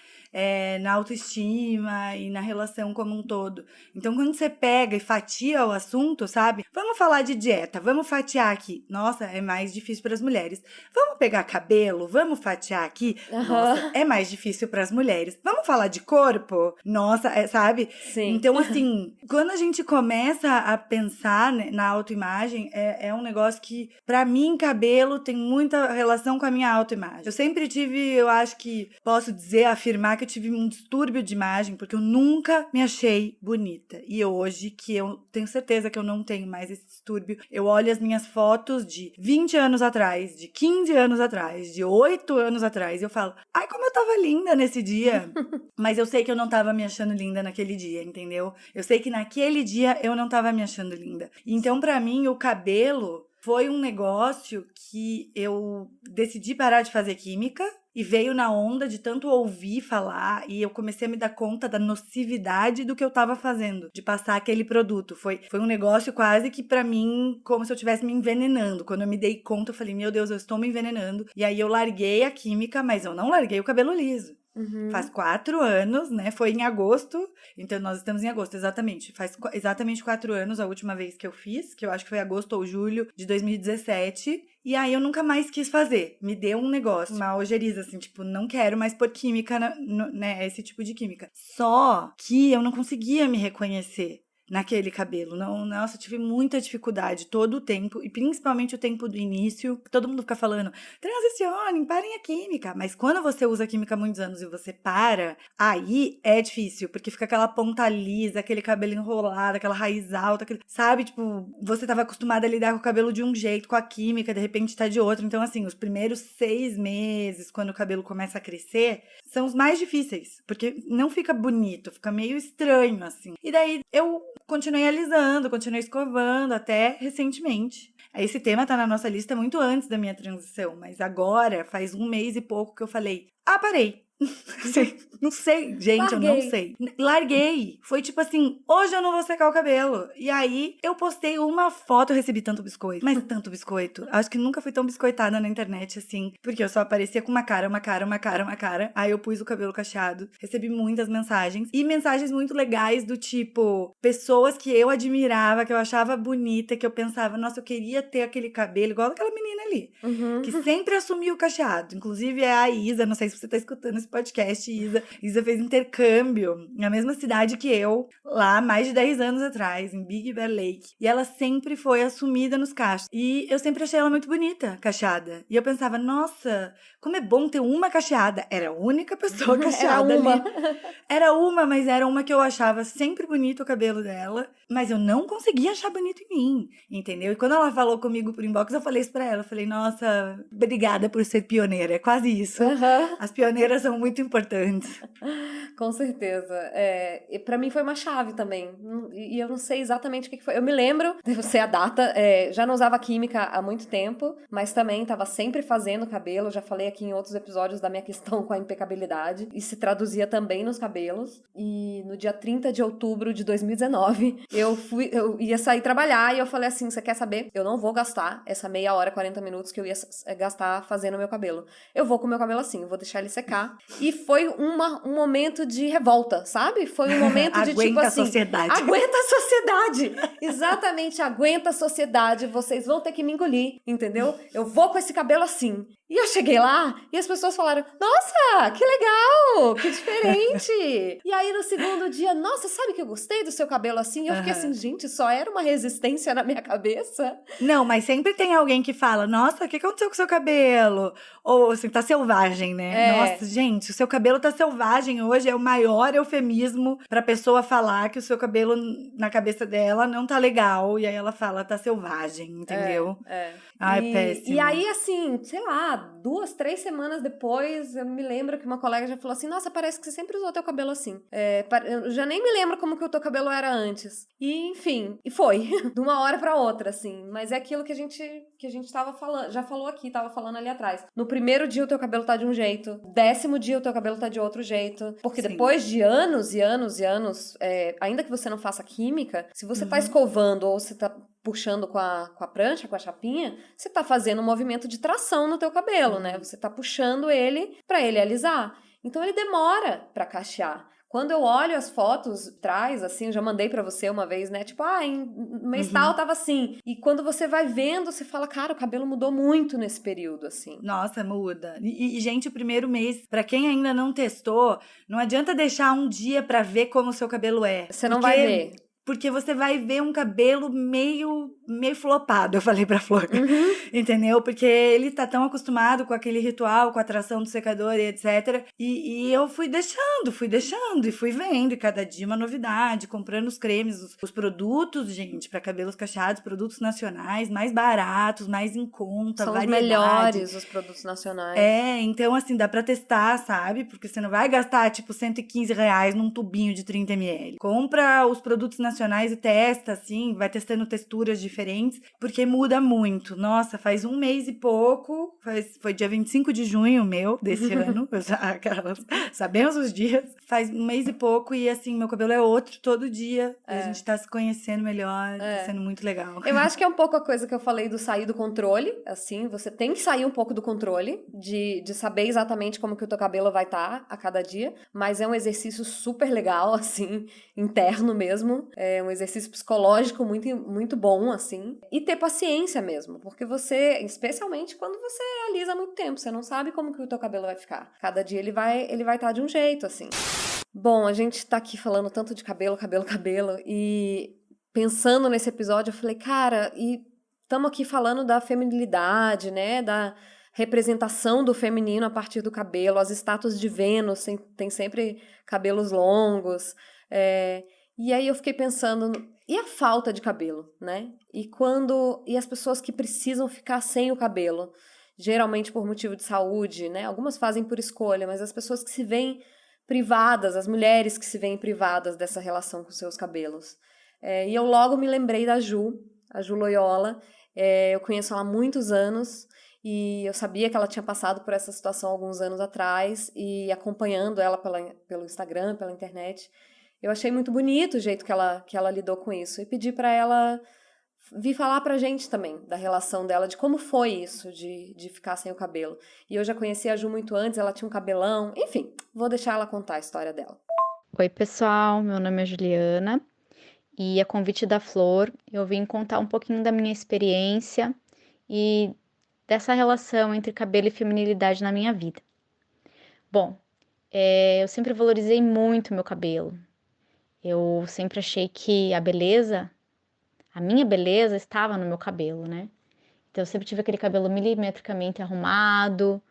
na autoestima e na relação como um todo. Então, quando você pega e fatia o assunto, sabe? Vamos falar de dieta, vamos fatiar aqui. Nossa, é mais difícil para as mulheres. Vamos pegar cabelo, vamos fatiar aqui. Nossa, é mais difícil para as mulheres. Vamos falar de corpo? Nossa, sabe? Sim. Então, assim, quando a gente começa a pensar, né, na autoimagem, é um negócio que, pra mim, cabelo tem muita relação com a minha autoimagem. Eu sempre tive, eu acho que posso dizer, afirmar que eu tive um distúrbio de imagem, porque eu nunca me achei bonita. E hoje, que eu tenho certeza que eu não tenho mais esse distúrbio, eu olho as minhas fotos de 20 anos atrás, de 15 anos atrás, de 8 anos atrás, e eu falo, ai, como eu tava linda nesse dia. Mas eu sei que eu não tava me achando linda naquele dia, entendeu? Eu sei que naquele dia eu não tava me achando linda. Então, pra mim, o cabelo foi um negócio que eu decidi parar de fazer química e veio na onda de tanto ouvir falar e eu comecei a me dar conta da nocividade do que eu tava fazendo, de passar aquele produto. Foi um negócio quase que pra mim, como se eu estivesse me envenenando. Quando eu me dei conta, eu falei, meu Deus, eu estou me envenenando. E aí eu larguei a química, mas eu não larguei o cabelo liso. Faz 4 anos, né? Foi em agosto. Então, nós estamos em agosto, exatamente. Faz exatamente 4 anos a última vez que eu fiz, que eu acho que foi agosto ou julho de 2017. E aí, eu nunca mais quis fazer. Me deu um negócio, uma ojeriza, assim, tipo, não quero mais pôr química, né? Esse tipo de química. Só que eu não conseguia me reconhecer naquele cabelo. Não, nossa, eu tive muita dificuldade todo o tempo, e principalmente o tempo do início, que todo mundo fica falando, transicionem, parem a química. Mas quando você usa a química há muitos anos e você para, aí é difícil, porque fica aquela ponta lisa, aquele cabelo enrolado, aquela raiz alta, sabe? Tipo, você tava acostumada a lidar com o cabelo de um jeito, com a química, de repente tá de outro. Então, assim, os primeiros 6 meses, quando o cabelo começa a crescer, são os mais difíceis, porque não fica bonito, fica meio estranho, assim. E daí, eu continuei alisando, continuei escovando até recentemente. Esse tema tá na nossa lista muito antes da minha transição, mas agora faz 1 mês e pouco que eu falei, parei. Não sei, gente, Larguei. eu não sei. Larguei. Foi tipo assim, hoje eu não vou secar o cabelo. E aí, eu postei uma foto, eu recebi tanto biscoito. Mas tanto biscoito. Acho que nunca fui tão biscoitada na internet assim. Porque eu só aparecia com uma cara. Aí eu pus o cabelo cacheado. Recebi muitas mensagens. E mensagens muito legais do tipo, pessoas que eu admirava, que eu achava bonita, que eu pensava, nossa, eu queria ter aquele cabelo igual aquela menina ali. Que sempre assumiu o cacheado. Inclusive é a Isa, não sei se você tá escutando esse podcast, Isa. Isa fez intercâmbio na mesma cidade que eu, lá mais de 10 anos atrás, em Big Bear Lake. E ela sempre foi assumida nos cachos. E eu sempre achei ela muito bonita, cacheada. E eu pensava, nossa, como é bom ter uma cacheada. Era a única pessoa cacheada Era uma. ali. Era uma, mas era uma que eu achava sempre bonito o cabelo dela. Mas eu não conseguia achar bonito em mim, entendeu? E quando ela falou comigo por inbox, eu falei isso pra ela. Eu falei, nossa, obrigada por ser pioneira. É quase isso. Aham. As pioneiras são muito importantes. Com certeza. E pra mim foi uma chave também. E eu não sei exatamente o que foi. Eu me lembro, devo ser a data, já não usava química há muito tempo, mas também estava sempre fazendo cabelo. Já falei aqui em outros episódios da minha questão com a impecabilidade. E se traduzia também nos cabelos. E no dia 30 de outubro de 2019, eu ia sair trabalhar e eu falei assim, você quer saber? Eu não vou gastar essa meia hora, 40 minutos que eu ia gastar fazendo o meu cabelo. Eu vou com o meu cabelo assim, eu vou deixar ele secar. E foi um momento de revolta, sabe? Foi um momento de tipo Aguenta a assim... sociedade. Aguenta a sociedade! Exatamente, aguenta a sociedade. Vocês vão ter que me engolir, entendeu? Eu vou com esse cabelo assim. E eu cheguei lá e as pessoas falaram, nossa, que legal, que diferente. E aí no segundo dia, nossa, sabe que eu gostei do seu cabelo assim? E eu fiquei assim, gente, só era uma resistência na minha cabeça. Não, mas sempre tem alguém que fala, nossa, o que aconteceu com o seu cabelo? Ou assim, tá selvagem, né? Nossa, gente, o seu cabelo tá selvagem hoje, é o maior eufemismo pra pessoa falar que o seu cabelo na cabeça dela não tá legal. E aí ela fala, tá selvagem, entendeu? Ai, péssimo. E aí, assim, sei lá, 2, 3 semanas depois, eu me lembro que uma colega já falou assim, nossa, parece que você sempre usou teu cabelo assim. Eu já nem me lembro como que o teu cabelo era antes. E, enfim, e foi. De uma hora pra outra, assim. Mas é aquilo que a gente tava falando, já falou aqui, tava falando ali atrás. No primeiro dia o teu cabelo tá de um jeito, 10º dia o teu cabelo tá de outro jeito. Porque Sim. depois de anos e anos e anos, ainda que você não faça química, se você tá escovando ou você tá puxando com a prancha, com a chapinha, você tá fazendo um movimento de tração no teu cabelo, né? Você tá puxando ele pra ele alisar. Então ele demora pra cachear. Quando eu olho as fotos atrás, assim, eu já mandei pra você uma vez, né? Tipo, no mês tal tava assim. E quando você vai vendo, você fala, cara, o cabelo mudou muito nesse período, assim. Nossa, muda. E, gente, o primeiro mês, pra quem ainda não testou, não adianta deixar um dia pra ver como o seu cabelo é. Você não vai ver. Porque você vai ver um cabelo meio flopado, eu falei pra Flor. Entendeu? Porque ele tá tão acostumado com aquele ritual, com a tração do secador e etc. E eu fui deixando e fui vendo. E cada dia uma novidade, comprando os cremes, os produtos, gente, pra cabelos cacheados, produtos nacionais, mais baratos, mais em conta, São variedade. os melhores, os produtos nacionais. Então assim, dá pra testar, sabe? Porque você não vai gastar, tipo, R$115 num tubinho de 30 ml. Compra os produtos nacionais e testa, assim, vai testando texturas diferentes, porque muda muito. Nossa, faz um mês e pouco, foi dia 25 de junho meu, desse ano, sabemos os dias, faz um mês e pouco e assim, meu cabelo é outro todo dia, e a gente tá se conhecendo melhor, tá sendo muito legal. Eu acho que é um pouco a coisa que eu falei do sair do controle, assim, você tem que sair um pouco do controle, de saber exatamente como que o teu cabelo vai estar a cada dia, mas é um exercício super legal, assim, interno mesmo, é um exercício psicológico muito, muito bom, assim, e ter paciência mesmo, porque você, especialmente quando você alisa há muito tempo, você não sabe como que o teu cabelo vai ficar. Cada dia ele vai estar de um jeito, assim. Bom, a gente tá aqui falando tanto de cabelo, e pensando nesse episódio, eu falei, cara, e estamos aqui falando da feminilidade, né, da representação do feminino a partir do cabelo, as estátuas de Vênus tem sempre cabelos longos, e aí eu fiquei pensando, e a falta de cabelo, né? E as pessoas que precisam ficar sem o cabelo, geralmente por motivo de saúde, né? Algumas fazem por escolha, mas as pessoas que se veem privadas, as mulheres que se veem privadas dessa relação com seus cabelos. E eu logo me lembrei da Ju, a Ju Loyola. Eu conheço ela há muitos anos e eu sabia que ela tinha passado por essa situação alguns anos atrás, e acompanhando ela pelo Instagram, pela internet, eu achei muito bonito o jeito que ela lidou com isso, e pedi para ela vir falar pra gente também da relação dela, de como foi isso de ficar sem o cabelo. E eu já conheci a Ju muito antes, ela tinha um cabelão, enfim, vou deixar ela contar a história dela. Oi pessoal, meu nome é Juliana e a convite da Flor eu vim contar um pouquinho da minha experiência e dessa relação entre cabelo e feminilidade na minha vida. Bom, eu sempre valorizei muito meu cabelo. Eu sempre achei que a minha beleza estava no meu cabelo, né? Então eu sempre tive aquele cabelo milimetricamente arrumado,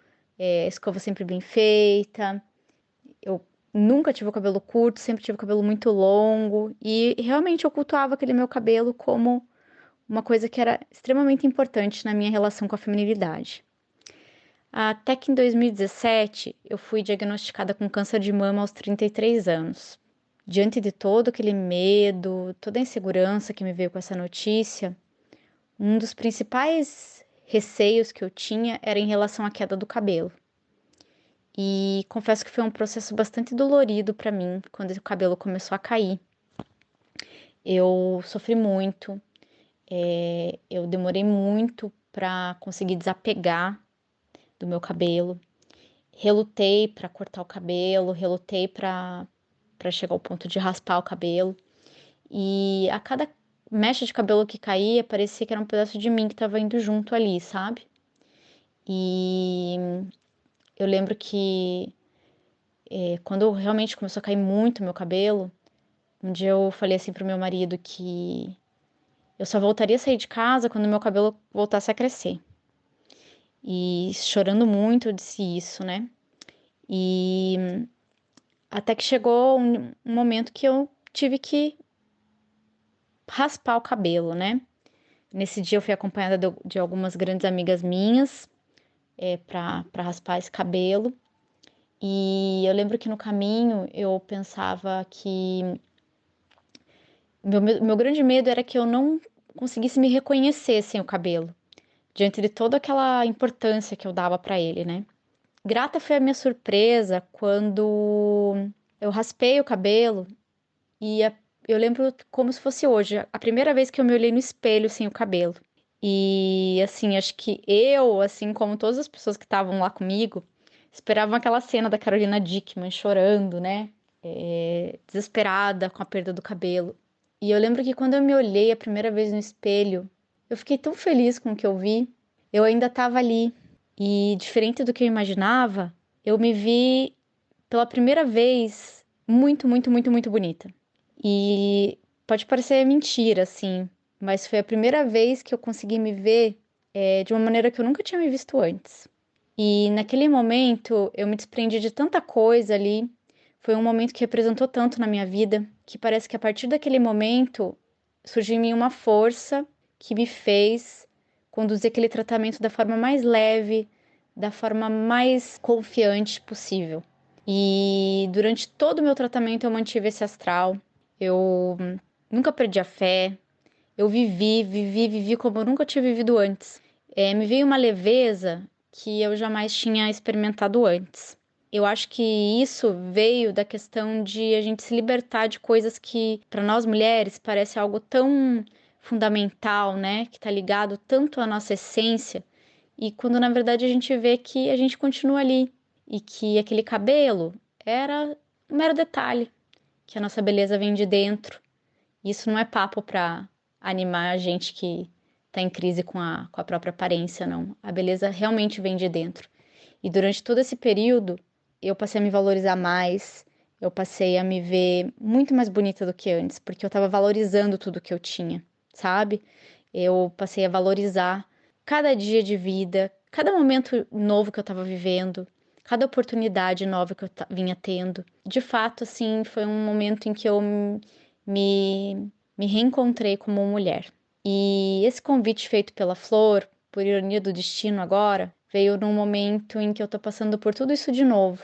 escova sempre bem feita. Eu nunca tive o cabelo curto, sempre tive o cabelo muito longo e realmente eu cultuava aquele meu cabelo como uma coisa que era extremamente importante na minha relação com a feminilidade. Até que em 2017 eu fui diagnosticada com câncer de mama aos 33 anos. Diante de todo aquele medo, toda a insegurança que me veio com essa notícia, um dos principais receios que eu tinha era em relação à queda do cabelo. E confesso que foi um processo bastante dolorido para mim quando o cabelo começou a cair. Eu sofri muito, eu demorei muito para conseguir desapegar do meu cabelo. Relutei para cortar o cabelo, relutei para chegar ao ponto de raspar o cabelo. E a cada mecha de cabelo que caía, parecia que era um pedaço de mim que estava indo junto ali, sabe? E eu lembro que quando realmente começou a cair muito meu cabelo, um dia eu falei assim pro meu marido que eu só voltaria a sair de casa quando meu cabelo voltasse a crescer. E chorando muito, eu disse isso, né? E até que chegou um momento que eu tive que raspar o cabelo, né? Nesse dia eu fui acompanhada de algumas grandes amigas minhas para raspar esse cabelo. E eu lembro que no caminho eu pensava que meu grande medo era que eu não conseguisse me reconhecer sem o cabelo, diante de toda aquela importância que eu dava para ele, né? Grata foi a minha surpresa quando eu raspei o cabelo e eu lembro como se fosse hoje, a primeira vez que eu me olhei no espelho sem o cabelo. E assim, acho que eu, assim como todas as pessoas que estavam lá comigo, esperavam aquela cena da Carolina Dickman chorando, né? Desesperada com a perda do cabelo. E eu lembro que quando eu me olhei a primeira vez no espelho, eu fiquei tão feliz com o que eu vi. Eu ainda estava ali. E diferente do que eu imaginava, eu me vi pela primeira vez muito, muito, muito, muito bonita. E pode parecer mentira, assim, mas foi a primeira vez que eu consegui me ver de uma maneira que eu nunca tinha me visto antes. E naquele momento eu me desprendi de tanta coisa ali. Foi um momento que representou tanto na minha vida, que parece que a partir daquele momento surgiu em mim uma força que me fez conduzir aquele tratamento da forma mais leve, da forma mais confiante possível. E durante todo o meu tratamento eu mantive esse astral. Eu nunca perdi a fé. Eu vivi como eu nunca tinha vivido antes. Me veio uma leveza que eu jamais tinha experimentado antes. Eu acho que isso veio da questão de a gente se libertar de coisas que, para nós mulheres, parece algo tão fundamental, né? Que tá ligado tanto à nossa essência. E quando na verdade a gente vê que a gente continua ali. E que aquele cabelo era um mero detalhe. Que a nossa beleza vem de dentro. Isso não é papo para animar a gente que tá em crise com a própria aparência, não. A beleza realmente vem de dentro. E durante todo esse período, eu passei a me valorizar mais, eu passei a me ver muito mais bonita do que antes, porque eu tava valorizando tudo que eu tinha, sabe? Eu passei a valorizar cada dia de vida, cada momento novo que eu tava vivendo, cada oportunidade nova que eu vinha tendo. De fato, assim, foi um momento em que eu me reencontrei como mulher. E esse convite feito pela Flor, por ironia do destino agora, veio num momento em que eu tô passando por tudo isso de novo.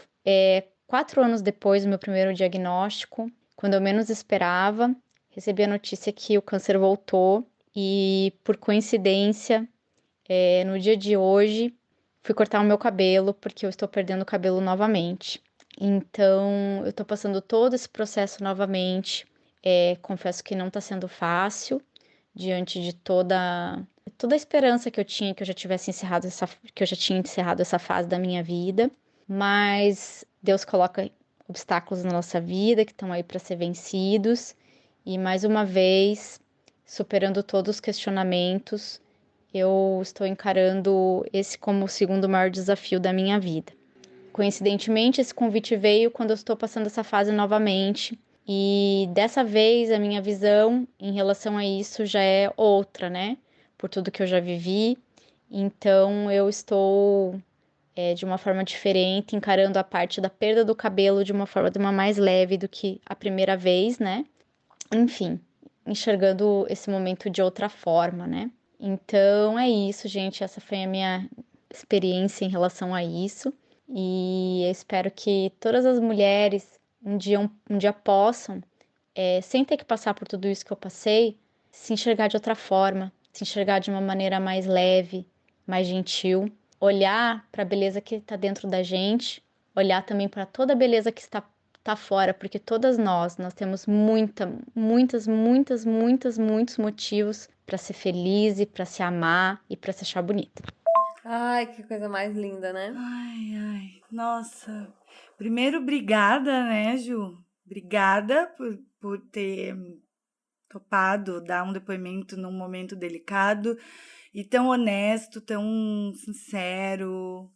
4 anos depois do meu primeiro diagnóstico, quando eu menos esperava, recebi a notícia que o câncer voltou e, por coincidência, no dia de hoje, fui cortar o meu cabelo porque eu estou perdendo o cabelo novamente. Então, eu tô passando todo esse processo novamente. Confesso que não tá sendo fácil, diante de toda a esperança que eu tinha que eu já tivesse encerrado que eu já tinha encerrado essa fase da minha vida, mas Deus coloca obstáculos na nossa vida que estão aí para ser vencidos e mais uma vez, superando todos os questionamentos, eu estou encarando esse como o segundo maior desafio da minha vida. coincidentemente, esse convite veio quando eu estou passando essa fase novamente. E dessa vez a minha visão em relação a isso já é outra, né? Por tudo que eu já vivi. Então eu estou de uma forma diferente, encarando a parte da perda do cabelo de uma forma mais leve do que a primeira vez, né? Enfim, enxergando esse momento de outra forma, né? Então é isso, gente. Essa foi a minha experiência em relação a isso. E eu espero que todas as mulheres um dia possam, sem ter que passar por tudo isso que eu passei, se enxergar de outra forma, se enxergar de uma maneira mais leve, mais gentil, olhar para a beleza que está dentro da gente, olhar também para toda a beleza que está fora, porque todas nós temos muitos motivos para ser feliz e para se amar e para se achar bonita. Ai, que coisa mais linda, né? Ai, nossa. Primeiro, obrigada, né, Ju? Obrigada por ter topado dar um depoimento num momento delicado e tão honesto, tão sincero.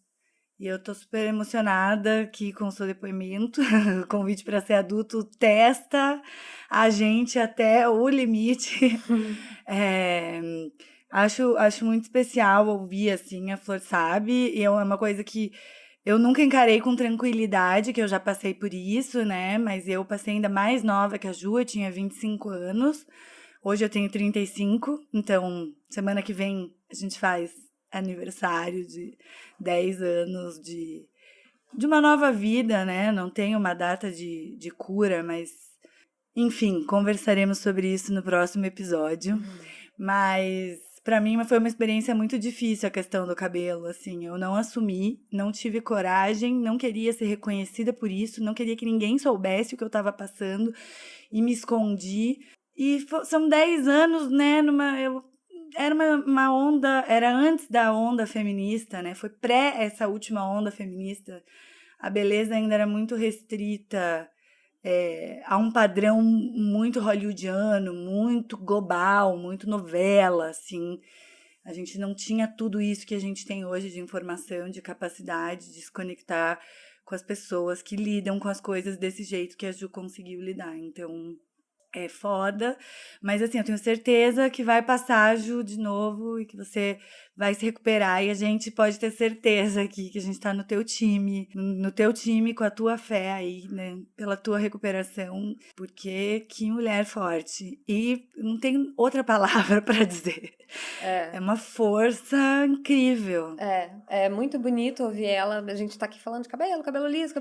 E eu tô super emocionada aqui com o seu depoimento. O convite para ser adulto testa a gente até o limite. Acho muito especial ouvir, assim, a Flor sabe. E é uma coisa que eu nunca encarei com tranquilidade, que eu já passei por isso, né? Mas eu passei ainda mais nova que a Ju, eu tinha 25 anos. Hoje eu tenho 35, então semana que vem a gente faz aniversário de 10 anos de uma nova vida, né? Não tem uma data de cura, mas enfim, conversaremos sobre isso no próximo episódio. Mas para mim foi uma experiência muito difícil a questão do cabelo, assim, eu não assumi, não tive coragem, não queria ser reconhecida por isso, não queria que ninguém soubesse o que eu estava passando e me escondi. E são 10 anos, né, era uma onda, era antes da onda feminista, né? Foi essa última onda feminista. A beleza ainda era muito restrita a um padrão muito hollywoodiano, muito global, muito novela, assim. A gente não tinha tudo isso que a gente tem hoje de informação, de capacidade de se conectar com as pessoas que lidam com as coisas desse jeito que a Ju conseguiu lidar. Então, é foda, mas assim, eu tenho certeza que vai passar, Ju, de novo e que você vai se recuperar e a gente pode ter certeza aqui que a gente tá no teu time com a tua fé aí, né, pela tua recuperação, porque que mulher forte e não tem outra palavra pra dizer. É uma força incrível. É muito bonito ouvir ela, a gente tá aqui falando de cabelo liso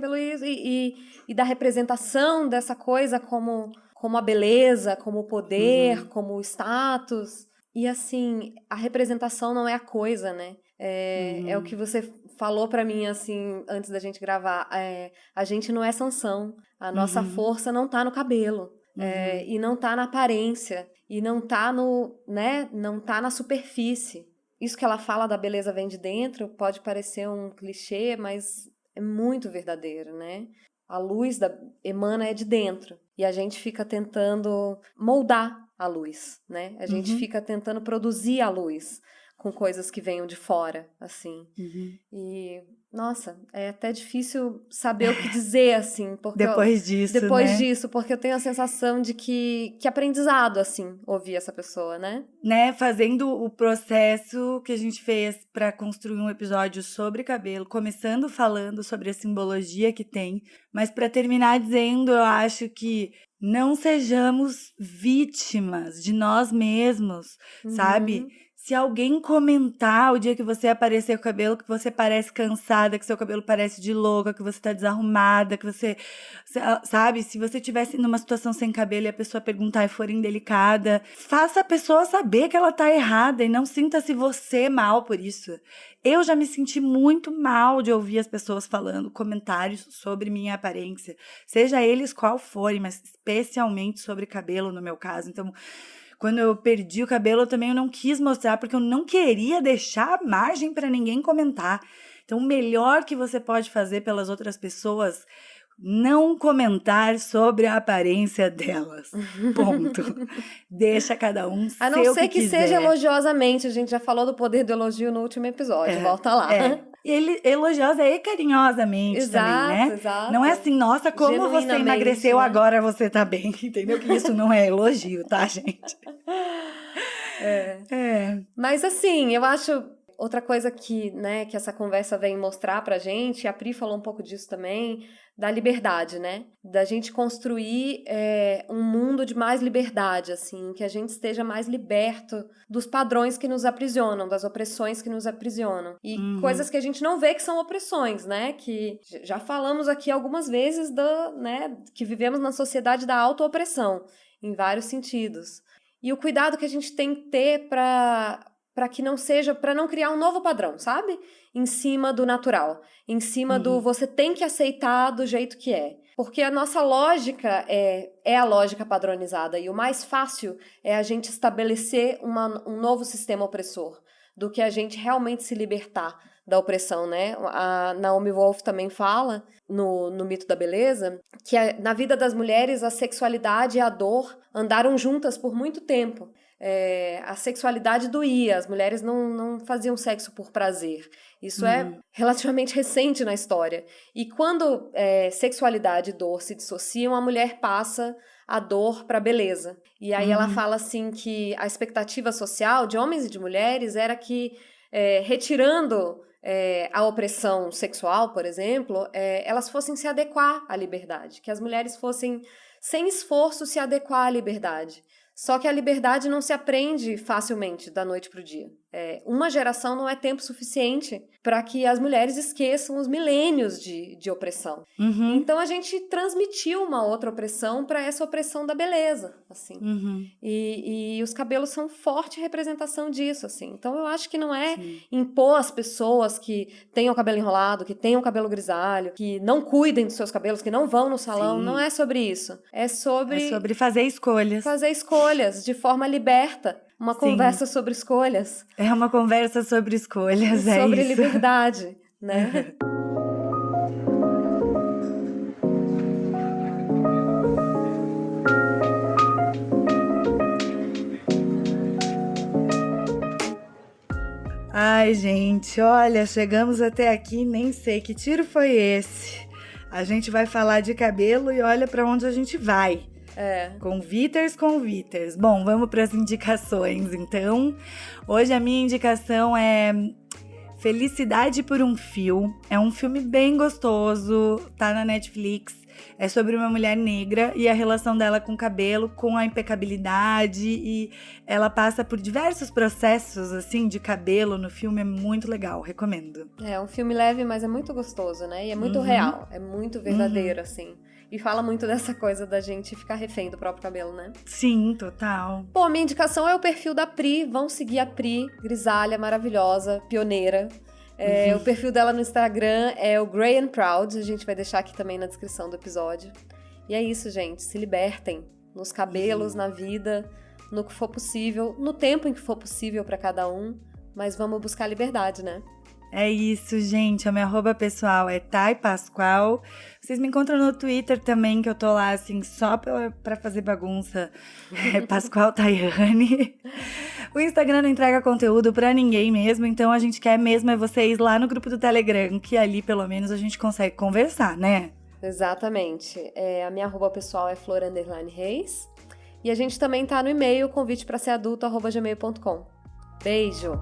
e da representação dessa coisa como a beleza, como o poder, como o status. E assim, a representação não é a coisa, né? É o que você falou pra mim, assim, antes da gente gravar. A gente não é Sansão. A nossa força não tá no cabelo. E não tá na aparência. E não tá não tá na superfície. Isso que ela fala da beleza vem de dentro pode parecer um clichê, mas é muito verdadeiro, né? A luz emana de dentro. E a gente fica tentando moldar a luz, né? A gente fica tentando produzir a luz com coisas que venham de fora, assim. E, nossa, é até difícil saber o que dizer, assim. Porque depois disso, porque eu tenho a sensação de que aprendizado, assim, ouvir essa pessoa, né? Fazendo o processo que a gente fez para construir um episódio sobre cabelo, começando falando sobre a simbologia que tem, mas para terminar dizendo, eu acho que não sejamos vítimas de nós mesmos, sabe? Se alguém comentar o dia que você aparecer com o cabelo, que você parece cansada, que seu cabelo parece de louca, que você tá desarrumada, que você, sabe? Se você estivesse numa situação sem cabelo e a pessoa perguntar e for indelicada, faça a pessoa saber que ela tá errada e não sinta-se você mal por isso. Eu já me senti muito mal de ouvir as pessoas falando comentários sobre minha aparência, seja eles qual forem, mas especialmente sobre cabelo no meu caso. Então, quando eu perdi o cabelo, eu não quis mostrar, porque eu não queria deixar margem para ninguém comentar. Então, o melhor que você pode fazer pelas outras pessoas, não comentar sobre a aparência delas. Ponto. Deixa cada um ser o que quiser. A não ser que seja elogiosamente. A gente já falou do poder do elogio no último episódio. Volta lá. elogiosa e carinhosamente também, né? Exato. Não é assim, nossa, como você Genuinamente, emagreceu, né? agora você tá bem, entendeu? Que isso não é elogio, tá, gente? Mas assim, eu acho outra coisa que, né, que essa conversa vem mostrar pra gente, a Pri falou um pouco disso também, da liberdade, né? Da gente construir um mundo de mais liberdade, assim, que a gente esteja mais liberto dos padrões que nos aprisionam, das opressões que nos aprisionam. E coisas que a gente não vê que são opressões, né? Que já falamos aqui algumas vezes né, que vivemos na sociedade da auto-opressão, em vários sentidos. E o cuidado que a gente tem que ter para que não seja, para não criar um novo padrão, sabe? Em cima do natural, em cima do você tem que aceitar do jeito que é. Porque a nossa lógica é a lógica padronizada e o mais fácil é a gente estabelecer um novo sistema opressor do que a gente realmente se libertar da opressão, né? A Naomi Wolf também fala no Mito da Beleza que na vida das mulheres a sexualidade e a dor andaram juntas por muito tempo. A sexualidade doía, as mulheres não faziam sexo por prazer. Isso é relativamente recente na história. E quando sexualidade e dor se dissociam, a mulher passa a dor para a beleza. E aí ela fala assim que a expectativa social de homens e de mulheres era que, retirando a opressão sexual, por exemplo, elas fossem se adequar à liberdade, que as mulheres fossem, sem esforço, se adequar à liberdade. Só que a liberdade não se aprende facilmente da noite para o dia. Uma geração não é tempo suficiente para que as mulheres esqueçam os milênios de opressão. Então a gente transmitiu uma outra opressão para essa opressão da beleza, assim. E os cabelos são forte representação disso, assim. Então eu acho que não é impor às pessoas que tenham cabelo enrolado, que tenham cabelo grisalho, que não cuidem dos seus cabelos, que não vão no salão. Não é sobre isso. É sobre fazer escolhas. Fazer escolhas de forma liberta. Uma conversa sobre escolhas. É uma conversa sobre escolhas, sobre isso. liberdade, né? Ai, gente, olha, chegamos até aqui, nem sei que tiro foi esse. A gente vai falar de cabelo e olha pra onde a gente vai. Conviters. Bom, vamos para as indicações, então. Hoje a minha indicação é Felicidade por um Fio. É um filme bem gostoso, tá na Netflix. É sobre uma mulher negra e a relação dela com o cabelo, com a impecabilidade, e ela passa por diversos processos, assim, de cabelo no filme. É muito legal, recomendo. É um filme leve, mas é muito gostoso, né? E é muito real, é muito verdadeiro, assim. E fala muito dessa coisa da gente ficar refém do próprio cabelo, né? Sim, total. Pô, minha indicação é o perfil da Pri. Vão seguir a Pri, grisalha, maravilhosa, pioneira. O perfil dela no Instagram é o Grey and Proud. A gente vai deixar aqui também na descrição do episódio. E é isso, gente. Se libertem nos cabelos, na vida, no que for possível, no tempo em que for possível para cada um. Mas vamos buscar liberdade, né? É isso, gente. A minha arroba pessoal é Thay Pascoal. Vocês me encontram no Twitter também, que eu tô lá, assim, só pra fazer bagunça. É Pascoal Tayane. O Instagram não entrega conteúdo pra ninguém mesmo, então a gente quer mesmo é vocês lá no grupo do Telegram, que ali, pelo menos, a gente consegue conversar, né? Exatamente. A minha arroba pessoal é flor_reis. E a gente também tá no e-mail, convite pra ser adulto, @gmail.com. Beijo!